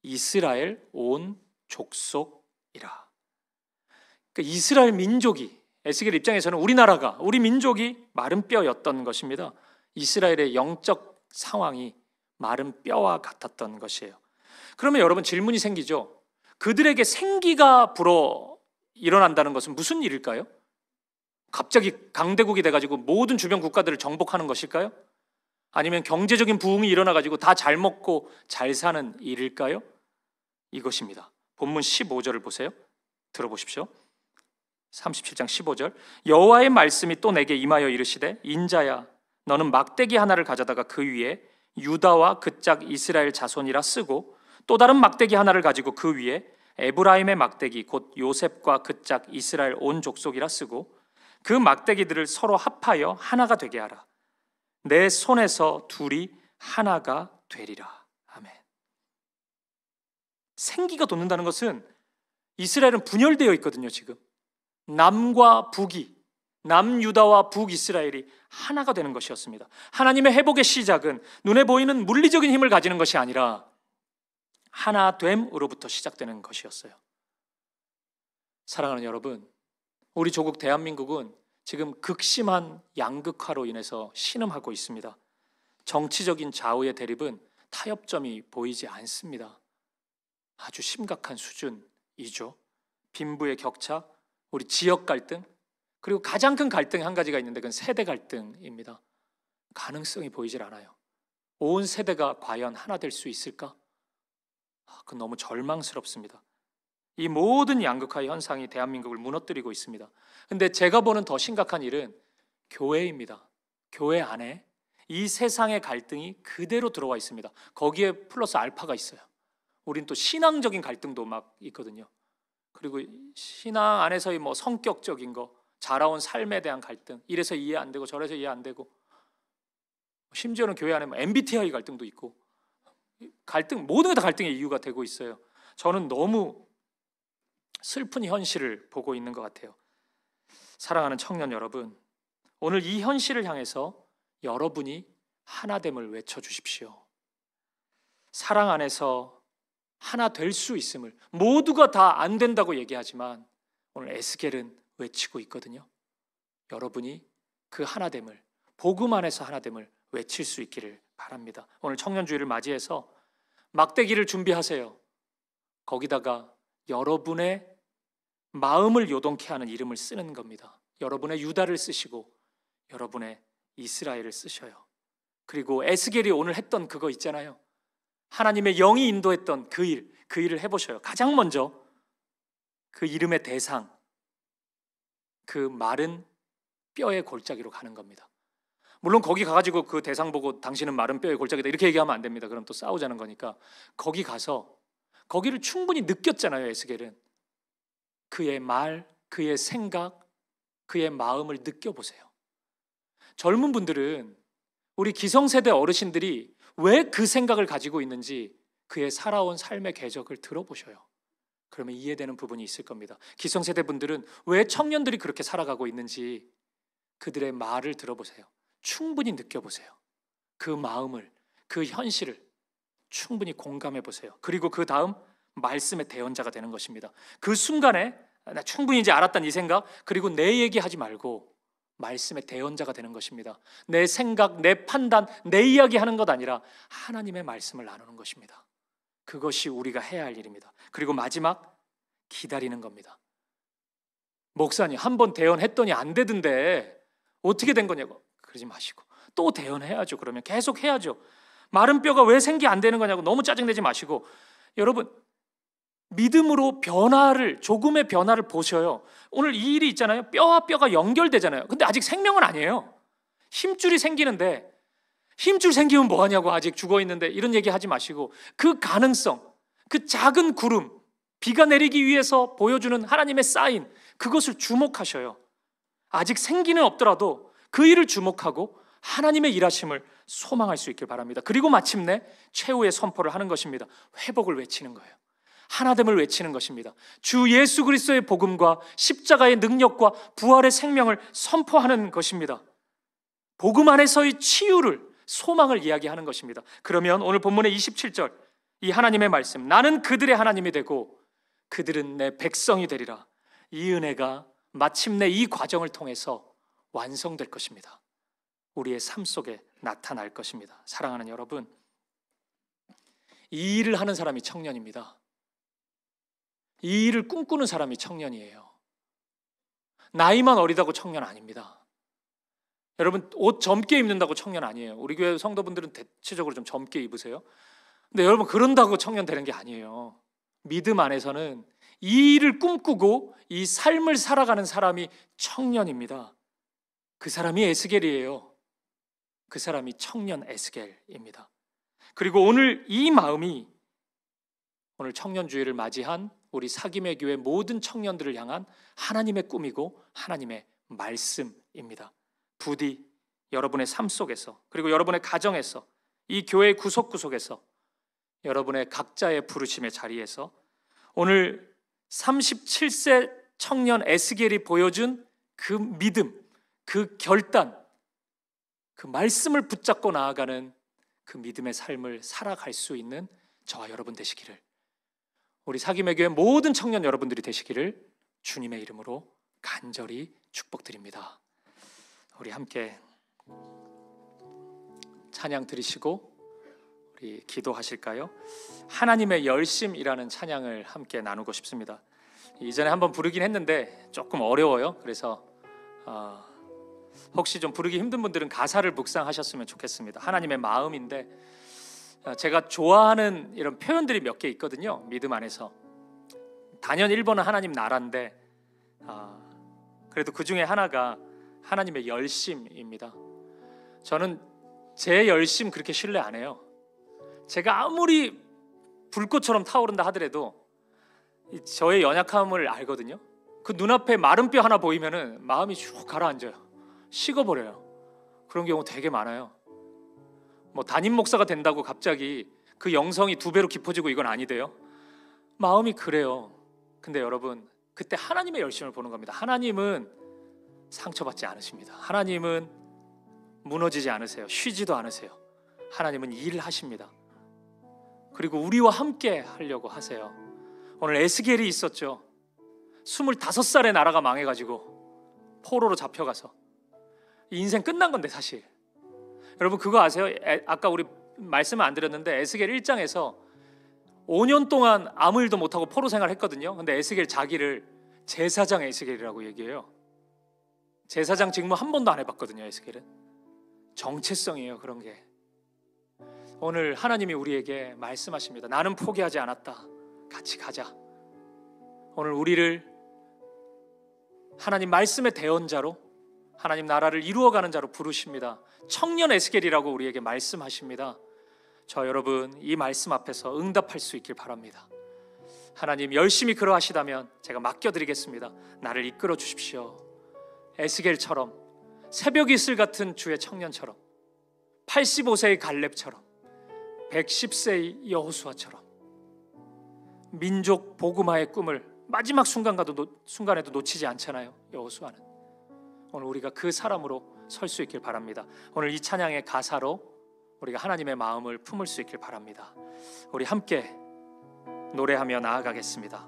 이스라엘 온 족속이라. 그러니까 이스라엘 민족이, 에스겔 입장에서는 우리나라가, 우리 민족이 마른 뼈였던 것입니다. 이스라엘의 영적 상황이 마른 뼈와 같았던 것이에요. 그러면 여러분 질문이 생기죠. 그들에게 생기가 불어 일어난다는 것은 무슨 일일까요? 갑자기 강대국이 돼가지고 모든 주변 국가들을 정복하는 것일까요? 아니면 경제적인 부흥이 일어나가지고 다 잘 먹고 잘 사는 일일까요? 이것입니다. 본문 15절을 보세요. 들어보십시오. 37장 15절. 여호와의 말씀이 또 내게 임하여 이르시되 인자야 너는 막대기 하나를 가져다가 그 위에 유다와 그 짝 이스라엘 자손이라 쓰고 또 다른 막대기 하나를 가지고 그 위에 에브라임의 막대기 곧 요셉과 그 짝 이스라엘 온 족속이라 쓰고 그 막대기들을 서로 합하여 하나가 되게 하라. 내 손에서 둘이 하나가 되리라. 아멘. 생기가 돋는다는 것은 이스라엘은 분열되어 있거든요. 지금 남과 북이, 남유다와 북이스라엘이 하나가 되는 것이었습니다. 하나님의 회복의 시작은 눈에 보이는 물리적인 힘을 가지는 것이 아니라 하나됨으로부터 시작되는 것이었어요. 사랑하는 여러분, 우리 조국 대한민국은 지금 극심한 양극화로 인해서 신음하고 있습니다. 정치적인 좌우의 대립은 타협점이 보이지 않습니다. 아주 심각한 수준이죠. 빈부의 격차, 우리 지역 갈등, 그리고 가장 큰 갈등이 한 가지가 있는데 그건 세대 갈등입니다. 가능성이 보이질 않아요. 온 세대가 과연 하나 될 수 있을까? 그건 너무 절망스럽습니다. 이 모든 양극화 현상이 대한민국을 무너뜨리고 있습니다. 근데 제가 보는 더 심각한 일은 교회입니다. 교회 안에 이 세상의 갈등이 그대로 들어와 있습니다. 거기에 플러스 알파가 있어요. 우린 또 신앙적인 갈등도 막 있거든요. 그리고 신앙 안에서의 뭐 성격적인 거, 자라온 삶에 대한 갈등, 이래서 이해 안 되고 저래서 이해 안 되고, 심지어는 교회 안에 뭐 MBTI 갈등도 있고, 갈등, 모든 게 다 갈등의 이유가 되고 있어요. 저는 너무 슬픈 현실을 보고 있는 것 같아요. 사랑하는 청년 여러분, 오늘 이 현실을 향해서 여러분이 하나됨을 외쳐주십시오. 사랑 안에서 하나 될 수 있음을, 모두가 다 안 된다고 얘기하지만 오늘 에스겔은 외치고 있거든요. 여러분이 그 하나됨을, 복음 안에서 하나됨을 외칠 수 있기를 바랍니다. 오늘 청년주의를 맞이해서 막대기를 준비하세요. 거기다가 여러분의 마음을 요동케 하는 이름을 쓰는 겁니다. 여러분의 유다를 쓰시고 여러분의 이스라엘을 쓰셔요. 그리고 에스겔이 오늘 했던 그거 있잖아요. 하나님의 영이 인도했던 그 일을 해보셔요. 가장 먼저 그 이름의 대상, 그 마른 뼈의 골짜기로 가는 겁니다. 물론 거기 가가지고 그 대상 보고 당신은 마른 뼈의 골짜기다 이렇게 얘기하면 안 됩니다. 그럼 또 싸우자는 거니까 거기 가서 거기를 충분히 느꼈잖아요. 에스겔은 그의 말, 그의 생각, 그의 마음을 느껴보세요. 젊은 분들은 우리 기성세대 어르신들이 왜 그 생각을 가지고 있는지 그의 살아온 삶의 궤적을 들어보셔요. 그러면 이해되는 부분이 있을 겁니다. 기성세대 분들은 왜 청년들이 그렇게 살아가고 있는지 그들의 말을 들어보세요. 충분히 느껴보세요. 그 마음을, 그 현실을 충분히 공감해 보세요. 그리고 그 다음 말씀의 대언자가 되는 것입니다. 그 순간에 나 충분히 이제 알았다는 이 생각, 그리고 내 얘기하지 말고 말씀의 대언자가 되는 것입니다. 내 생각, 내 판단, 내 이야기 하는 것 아니라 하나님의 말씀을 나누는 것입니다. 그것이 우리가 해야 할 일입니다. 그리고 마지막, 기다리는 겁니다. 목사님, 한번 대언했더니 안 되던데 어떻게 된 거냐고 그러지 마시고 또 대언해야죠. 그러면 계속 해야죠. 마른 뼈가 왜 생기 안 되는 거냐고 너무 짜증내지 마시고, 여러분 믿음으로 변화를, 조금의 변화를 보셔요. 오늘 이 일이 있잖아요. 뼈와 뼈가 연결되잖아요. 근데 아직 생명은 아니에요. 힘줄이 생기는데, 힘줄 생기면 뭐하냐고, 아직 죽어있는데, 이런 얘기 하지 마시고 그 가능성, 그 작은 구름, 비가 내리기 위해서 보여주는 하나님의 사인, 그것을 주목하셔요. 아직 생기는 없더라도 그 일을 주목하고 하나님의 일하심을 소망할 수 있길 바랍니다. 그리고 마침내 최후의 선포를 하는 것입니다. 회복을 외치는 거예요. 하나됨을 외치는 것입니다. 주 예수 그리스도의 복음과 십자가의 능력과 부활의 생명을 선포하는 것입니다. 복음 안에서의 치유를, 소망을 이야기하는 것입니다. 그러면 오늘 본문의 27절, 이 하나님의 말씀, 나는 그들의 하나님이 되고 그들은 내 백성이 되리라, 이 은혜가 마침내 이 과정을 통해서 완성될 것입니다. 우리의 삶 속에 나타날 것입니다. 사랑하는 여러분, 이 일을 하는 사람이 청년입니다. 이 일을 꿈꾸는 사람이 청년이에요. 나이만 어리다고 청년 아닙니다. 여러분, 옷 젊게 입는다고 청년 아니에요. 우리 교회 성도분들은 대체적으로 좀 젊게 입으세요. 근데 여러분, 그런다고 청년 되는 게 아니에요. 믿음 안에서는 이 일을 꿈꾸고 이 삶을 살아가는 사람이 청년입니다. 그 사람이 에스겔이에요. 그 사람이 청년 에스겔입니다. 그리고 오늘 이 마음이 오늘 청년주의를 맞이한 우리 사김의 교회 모든 청년들을 향한 하나님의 꿈이고 하나님의 말씀입니다. 부디 여러분의 삶 속에서, 그리고 여러분의 가정에서, 이 교회의 구석구석에서, 여러분의 각자의 부르심의 자리에서 오늘 37세 청년 에스겔이 보여준 그 믿음, 그 결단, 그 말씀을 붙잡고 나아가는 그 믿음의 삶을 살아갈 수 있는 저와 여러분 되시기를, 우리 사김의 교회 모든 청년 여러분들이 되시기를 주님의 이름으로 간절히 축복드립니다. 우리 함께 찬양 드리시고 우리 기도하실까요? 하나님의 열심이라는 찬양을 함께 나누고 싶습니다. 이전에 한번 부르긴 했는데 조금 어려워요. 그래서 혹시 좀 부르기 힘든 분들은 가사를 묵상하셨으면 좋겠습니다. 하나님의 마음인데 제가 좋아하는 이런 표현들이 몇 개 있거든요. 믿음 안에서 단연 1번은 하나님 나라인데 그래도 그 중에 하나가 하나님의 열심입니다. 저는 제 열심 그렇게 신뢰 안 해요. 제가 아무리 불꽃처럼 타오른다 하더라도 저의 연약함을 알거든요. 그 눈앞에 마른 뼈 하나 보이면은 마음이 쭉 가라앉아요. 식어버려요. 그런 경우 되게 많아요. 뭐 담임 목사가 된다고 갑자기 그 영성이 2배로 깊어지고 이건 아니대요. 마음이 그래요. 근데 여러분, 그때 하나님의 열심을 보는 겁니다. 하나님은 상처받지 않으십니다. 하나님은 무너지지 않으세요. 쉬지도 않으세요. 하나님은 일을 하십니다. 그리고 우리와 함께 하려고 하세요. 오늘 에스겔이 있었죠. 25살에 나라가 망해가지고 포로로 잡혀가서 인생 끝난 건데 사실. 여러분 그거 아세요? 아까 우리 말씀을 안 드렸는데 에스겔 1장에서 5년 동안 아무 일도 못하고 포로 생활했거든요. 근데 에스겔 자기를 제사장 에스겔이라고 얘기해요. 제사장 직무 한 번도 안 해봤거든요. 에스겔은 정체성이에요. 그런 게 오늘 하나님이 우리에게 말씀하십니다. 나는 포기하지 않았다. 같이 가자. 오늘 우리를 하나님 말씀의 대언자로, 하나님 나라를 이루어가는 자로 부르십니다. 청년 에스겔이라고 우리에게 말씀하십니다. 저 여러분 이 말씀 앞에서 응답할 수 있길 바랍니다. 하나님 열심히 그러하시다면 제가 맡겨드리겠습니다. 나를 이끌어 주십시오. 에스겔처럼, 새벽 이슬 같은 주의 청년처럼, 85세의 갈렙처럼, 110세의 여호수아처럼 민족 복음화의 꿈을 마지막 순간에도 놓치지 않잖아요. 여호수아는. 오늘 우리가 그 사람으로 설 수 있길 바랍니다. 오늘 이 찬양의 가사로 우리가 하나님의 마음을 품을 수 있길 바랍니다. 우리 함께 노래하며 나아가겠습니다.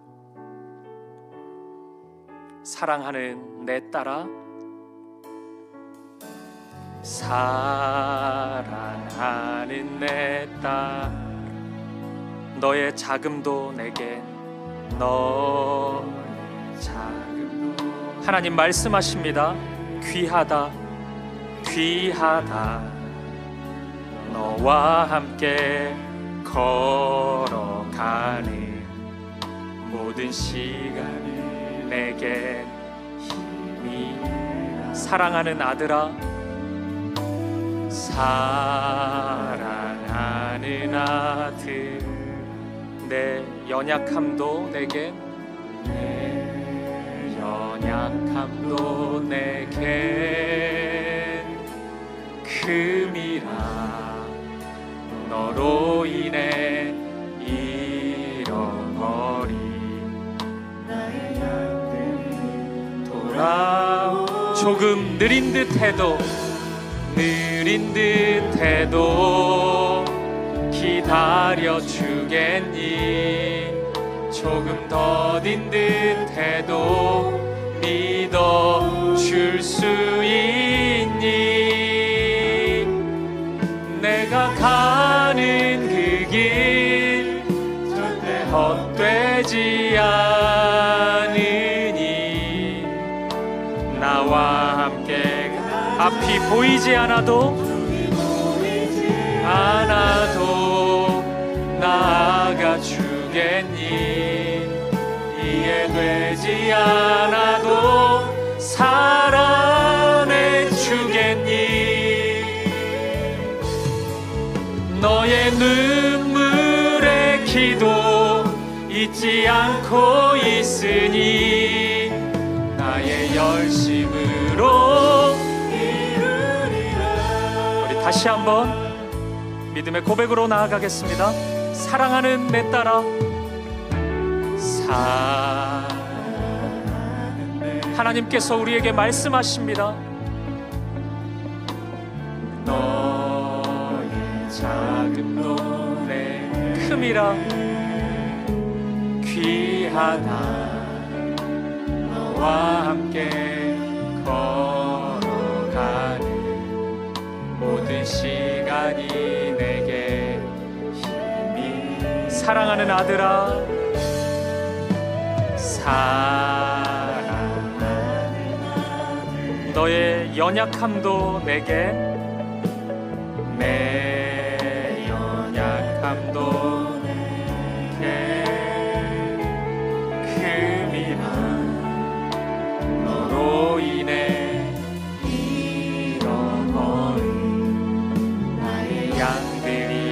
사랑하는 내 딸아, 사랑하는 내 딸, 너의 자금도 내겐 너의 자금도. 하나님 말씀하십니다. 귀하다, 귀하다. 너와 함께 걸어가는 모든 시간을 내겐 힘이. 사랑하는 아들아, 사랑하는 아들, 내 연약함도 내겐, 내 연약함도 내겐 금이라. 너로 인해 잃어버린 나의 양들이 돌아오. 조금 느린 듯해도 기다려 주겠니? 조금 더딘 듯해도 믿어 줄 수 있니? 내가 가는 그 길 나와 함께 앞이 보이지 않아도 나아가 주겠니. 이해되지 않아도 살아내 주겠니. 너의 눈물의 기도 잊지 않고 있으니 나의 열심으로 이루리라. 우리 다시 한번 믿음의 고백으로 나아가겠습니다. 사랑하는 내 딸아, 하나님께서 우리에게 말씀하십니다. 너의 작음도 내 큼이라 귀하다. 너와 함께 걸어가는 모든 시간이 내게 힘이. 사랑하는 아들아, 너의 연약함도 내게, 내 연약함도 내게 큼이라. 너로 인해 잃어버린 나의 양들이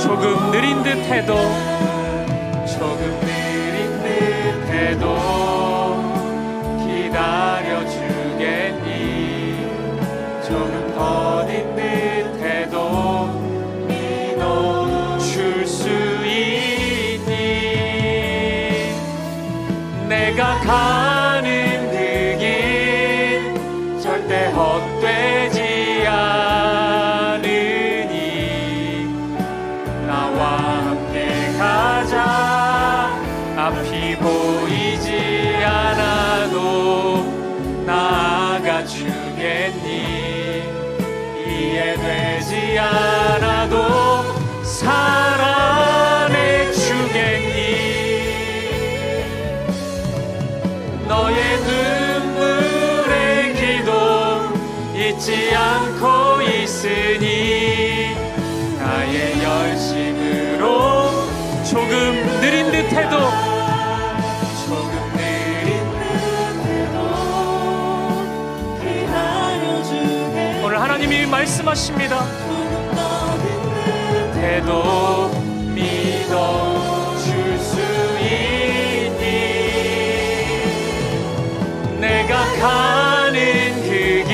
조금 느린 듯해도 기다려 주겠니. 조금 더딘 듯해도 믿어줄 수 있니. 내가 가는 그 길 절대 헛되지 않으니 나와 함께 가자. 앞이 보이지 않아도 나아가 주겠니. 이해되지 않아도 살아내 주겠니. 너의 눈물의 기도 잊지 않고 있으니 나의 열심으로 조금 느린 듯해도 오늘 하나님이 말씀하십니다. 해도 믿어줄 수 있니. 내가 가는 그 길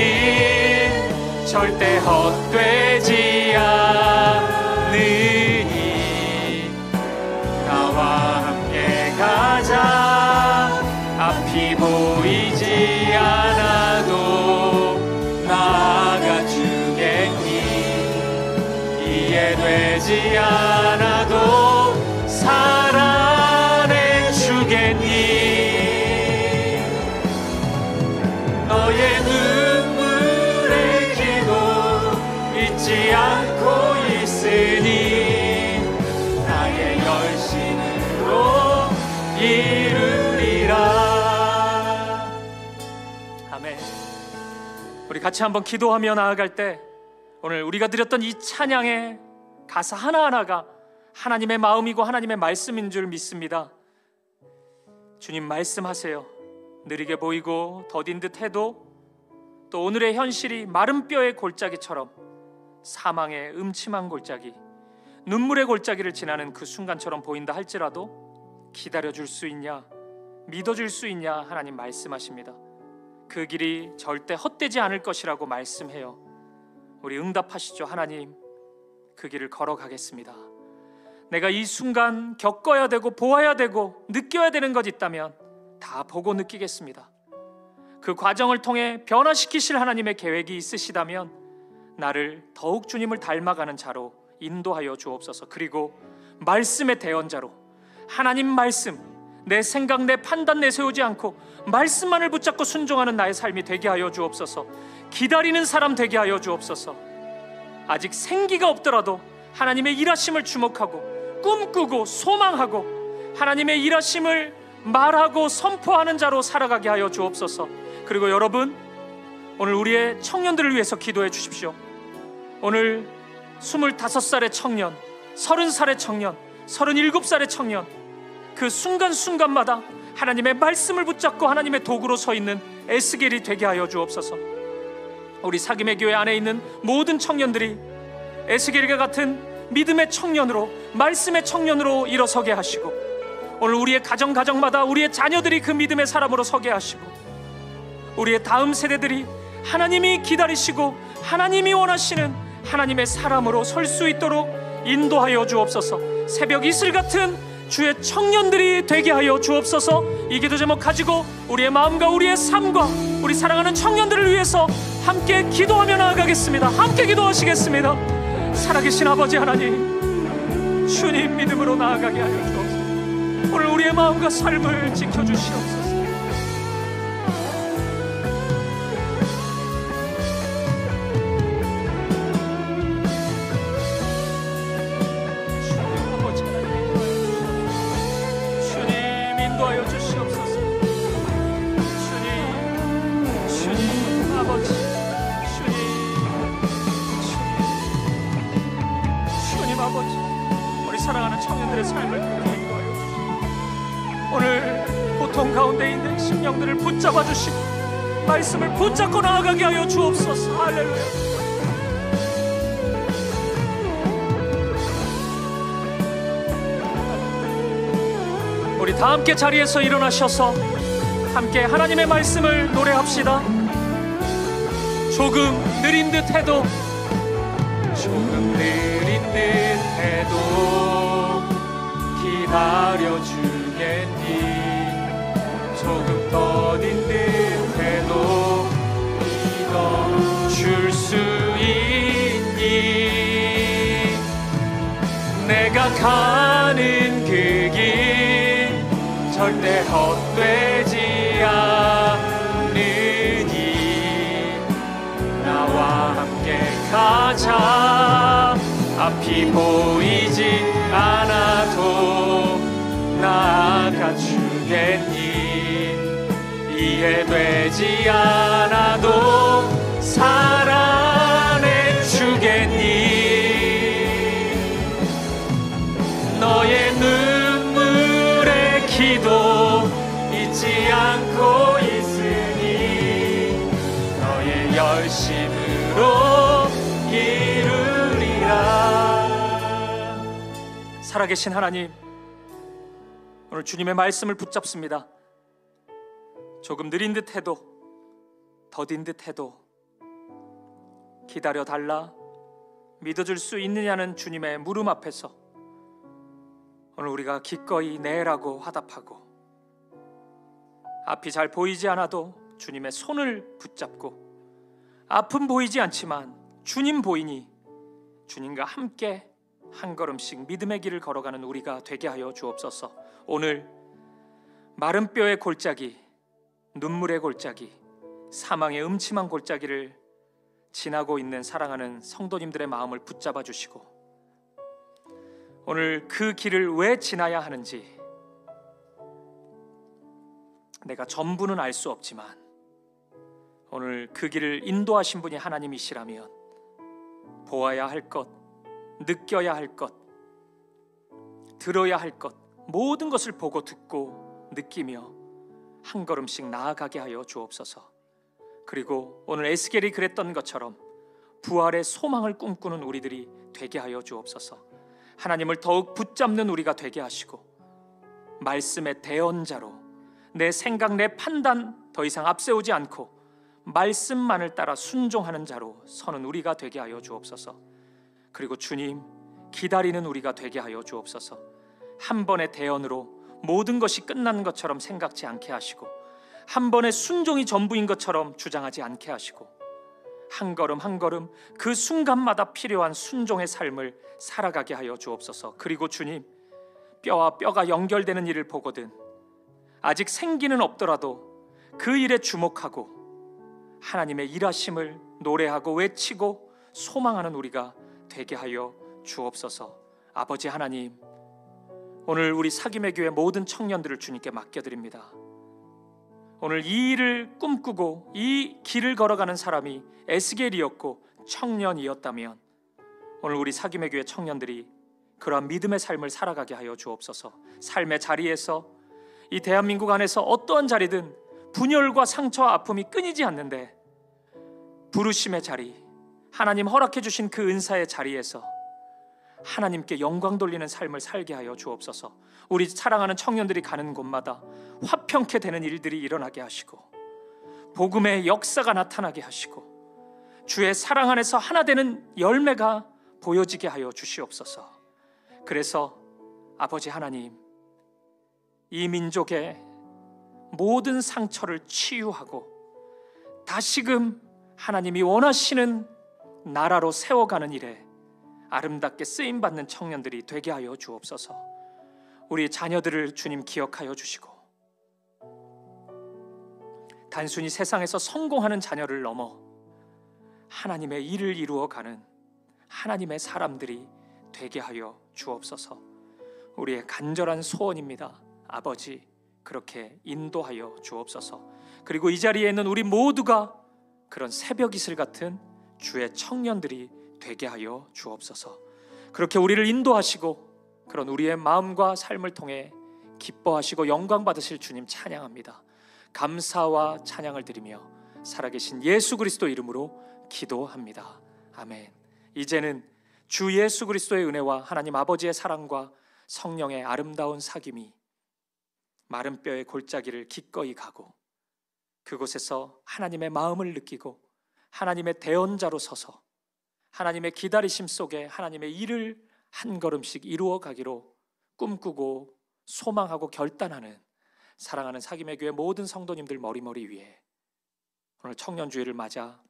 절대 헛되지 않으니 나와 함께 가자. 앞이 보이지 않아도 나아가 주겠니. 이해되지 않아도 살아내 주겠니. 너의 눈물의 기도 잊지 않고 있으니 나의 열심으로 이루리라. 아멘. 우리 같이 한번 기도하며 나아갈 때 오늘 우리가 드렸던 이 찬양의 가사 하나하나가 하나님의 마음이고 하나님의 말씀인 줄 믿습니다. 주님 말씀하세요. 느리게 보이고 더딘 듯 해도 또 오늘의 현실이 마른 뼈의 골짜기처럼 사망의 음침한 골짜기, 눈물의 골짜기를 지나는 그 순간처럼 보인다 할지라도 기다려줄 수 있냐, 믿어줄 수 있냐 하나님 말씀하십니다. 그 길이 절대 헛되지 않을 것이라고 말씀해요. 우리 응답하시죠. 하나님, 그 길을 걸어가겠습니다. 내가 이 순간 겪어야 되고 보아야 되고 느껴야 되는 것 있다면 다 보고 느끼겠습니다. 그 과정을 통해 변화시키실 하나님의 계획이 있으시다면 나를 더욱 주님을 닮아가는 자로 인도하여 주옵소서. 그리고 말씀의 대언자로 하나님 말씀, 내 생각, 내 판단 내세우지 않고 말씀만을 붙잡고 순종하는 나의 삶이 되게 하여 주옵소서. 기다리는 사람 되게 하여 주옵소서. 아직 생기가 없더라도 하나님의 일하심을 주목하고 꿈꾸고 소망하고 하나님의 일하심을 말하고 선포하는 자로 살아가게 하여 주옵소서. 그리고 여러분, 오늘 우리의 청년들을 위해서 기도해 주십시오. 오늘 25살의 청년, 30살의 청년, 37살의 청년, 그 순간순간마다 하나님의 말씀을 붙잡고 하나님의 도구로 서 있는 에스겔이 되게 하여 주옵소서. 우리 사김의 교회 안에 있는 모든 청년들이 에스겔과 같은 믿음의 청년으로, 말씀의 청년으로 일어서게 하시고, 오늘 우리의 가정마다 우리의 자녀들이 그 믿음의 사람으로 서게 하시고, 우리의 다음 세대들이 하나님이 기다리시고 하나님이 원하시는 하나님의 사람으로 설 수 있도록 인도하여 주옵소서. 새벽 이슬 같은 주의 청년들이 되게 하여 주옵소서. 이 기도 제목 가지고 우리의 마음과 우리의 삶과 우리 사랑하는 청년들을 위해서 함께 기도하며 나아가겠습니다. 함께 기도하시겠습니다. 살아계신 아버지 하나님, 주님 믿음으로 나아가게 하여 주옵소서. 오늘 우리의 마음과 삶을 지켜주시옵소서. 주님 인도하여 주시옵소서. 주님 아버지, 주님 아버지, 우리 사랑하는 청년들의 삶을 인도하여 주시옵소서. 오늘 고통 가운데 있는 심령들을 붙잡아 주시고 말씀을 붙잡고 나아가게 하여 주옵소서. 할렐루야. 우리 다 함께 자리에서 일어나셔서 함께 하나님의 말씀을 노래합시다. 조금 느린 듯 해도, 조금 느린 듯 해도 기다려주겠니. 조금 더딘 듯 해도 믿어줄 수 있니. 내가 가는 그 길 절대 헛되지 않으니 나와 함께 가자. 앞이 보이지 않아도 나아가 주겠니. 이해되지 않아도 살아내 주겠니. 너의 눈물의 기도 잊지 않고 있으니 너의 열심으로 이루리라. 살아계신 하나님, 오늘 주님의 말씀을 붙잡습니다. 조금 느린 듯 해도, 더딘 듯 해도 기다려달라, 믿어줄 수 있느냐는 주님의 물음 앞에서 오늘 우리가 기꺼이 네라고 화답하고, 앞이 잘 보이지 않아도 주님의 손을 붙잡고, 앞은 보이지 않지만 주님 보이니 주님과 함께 한 걸음씩 믿음의 길을 걸어가는 우리가 되게 하여 주옵소서. 오늘 마른 뼈의 골짜기, 눈물의 골짜기, 사망의 음침한 골짜기를 지나고 있는 사랑하는 성도님들의 마음을 붙잡아 주시고, 오늘 그 길을 왜 지나야 하는지 내가 전부는 알 수 없지만 오늘 그 길을 인도하신 분이 하나님이시라면 보아야 할 것, 느껴야 할 것, 들어야 할 것, 모든 것을 보고 듣고 느끼며 한 걸음씩 나아가게 하여 주옵소서. 그리고 오늘 에스겔이 그랬던 것처럼 부활의 소망을 꿈꾸는 우리들이 되게 하여 주옵소서. 하나님을 더욱 붙잡는 우리가 되게 하시고, 말씀의 대언자로 내 생각, 내 판단 더 이상 앞세우지 않고 말씀만을 따라 순종하는 자로 서는 우리가 되게 하여 주옵소서. 그리고 주님, 기다리는 우리가 되게 하여 주옵소서. 한 번의 대언으로 모든 것이 끝난 것처럼 생각지 않게 하시고, 한 번의 순종이 전부인 것처럼 주장하지 않게 하시고, 한 걸음 한 걸음 그 순간마다 필요한 순종의 삶을 살아가게 하여 주옵소서. 그리고 주님, 뼈와 뼈가 연결되는 일을 보거든 아직 생기는 없더라도 그 일에 주목하고 하나님의 일하심을 노래하고 외치고 소망하는 우리가 되게 하여 주옵소서. 아버지 하나님, 오늘 우리 사김의 교회 모든 청년들을 주님께 맡겨드립니다. 오늘 이 일을 꿈꾸고 이 길을 걸어가는 사람이 에스겔이었고 청년이었다면 오늘 우리 사김의 교회 청년들이 그러한 믿음의 삶을 살아가게 하여 주옵소서. 삶의 자리에서 이 대한민국 안에서 어떠한 자리든 분열과 상처와 아픔이 끊이지 않는데 부르심의 자리, 하나님 허락해 주신 그 은사의 자리에서 하나님께 영광 돌리는 삶을 살게 하여 주옵소서. 우리 사랑하는 청년들이 가는 곳마다 화평케 되는 일들이 일어나게 하시고 복음의 역사가 나타나게 하시고 주의 사랑 안에서 하나 되는 열매가 보여지게 하여 주시옵소서. 그래서 아버지 하나님, 이 민족의 모든 상처를 치유하고 다시금 하나님이 원하시는 나라로 세워가는 일에 아름답게 쓰임받는 청년들이 되게 하여 주옵소서. 우리 자녀들을 주님 기억하여 주시고 단순히 세상에서 성공하는 자녀를 넘어 하나님의 일을 이루어가는 하나님의 사람들이 되게 하여 주옵소서. 우리의 간절한 소원입니다. 아버지, 그렇게 인도하여 주옵소서. 그리고 이 자리에 있는 우리 모두가 그런 새벽 이슬 같은 주의 청년들이 되게 하여 주옵소서. 그렇게 우리를 인도하시고 그런 우리의 마음과 삶을 통해 기뻐하시고 영광 받으실 주님 찬양합니다. 감사와 찬양을 드리며 살아계신 예수 그리스도 이름으로 기도합니다. 아멘. 이제는 주 예수 그리스도의 은혜와 하나님 아버지의 사랑과 성령의 아름다운 사귐이 마른 뼈의 골짜기를 기꺼이 가고 그곳에서 하나님의 마음을 느끼고 하나님의 대언자로 서서 하나님의 기다리심 속에 하나님의 일을 한 걸음씩 이루어 가기로 꿈꾸고 소망하고 결단하는 사랑하는 사김의 교회 모든 성도님들 머리머리 위에 오늘 청년주의를 맞아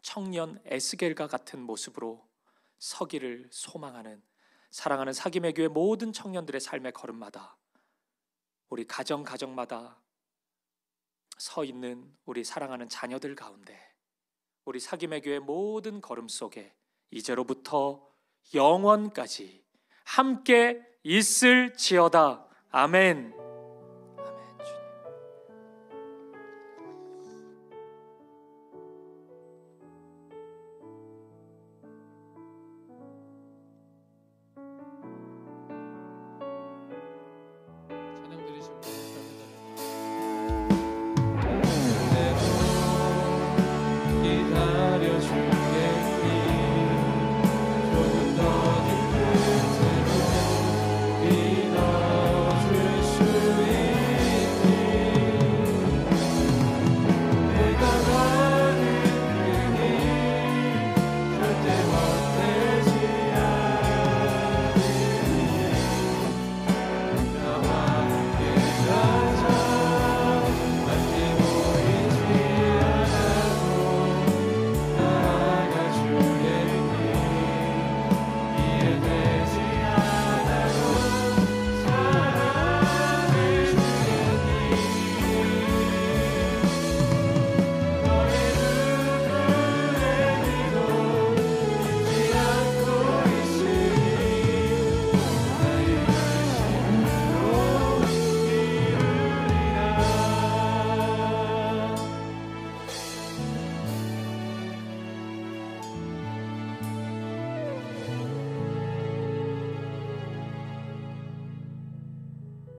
청년 에스겔과 같은 모습으로 서기를 소망하는 사랑하는 사김의 교회 모든 청년들의 삶의 걸음마다 우리 가정마다 서 있는 우리 사랑하는 자녀들 가운데 우리 사김의 교회 모든 걸음 속에 이제로부터 영원까지 함께 있을지어다. 아멘.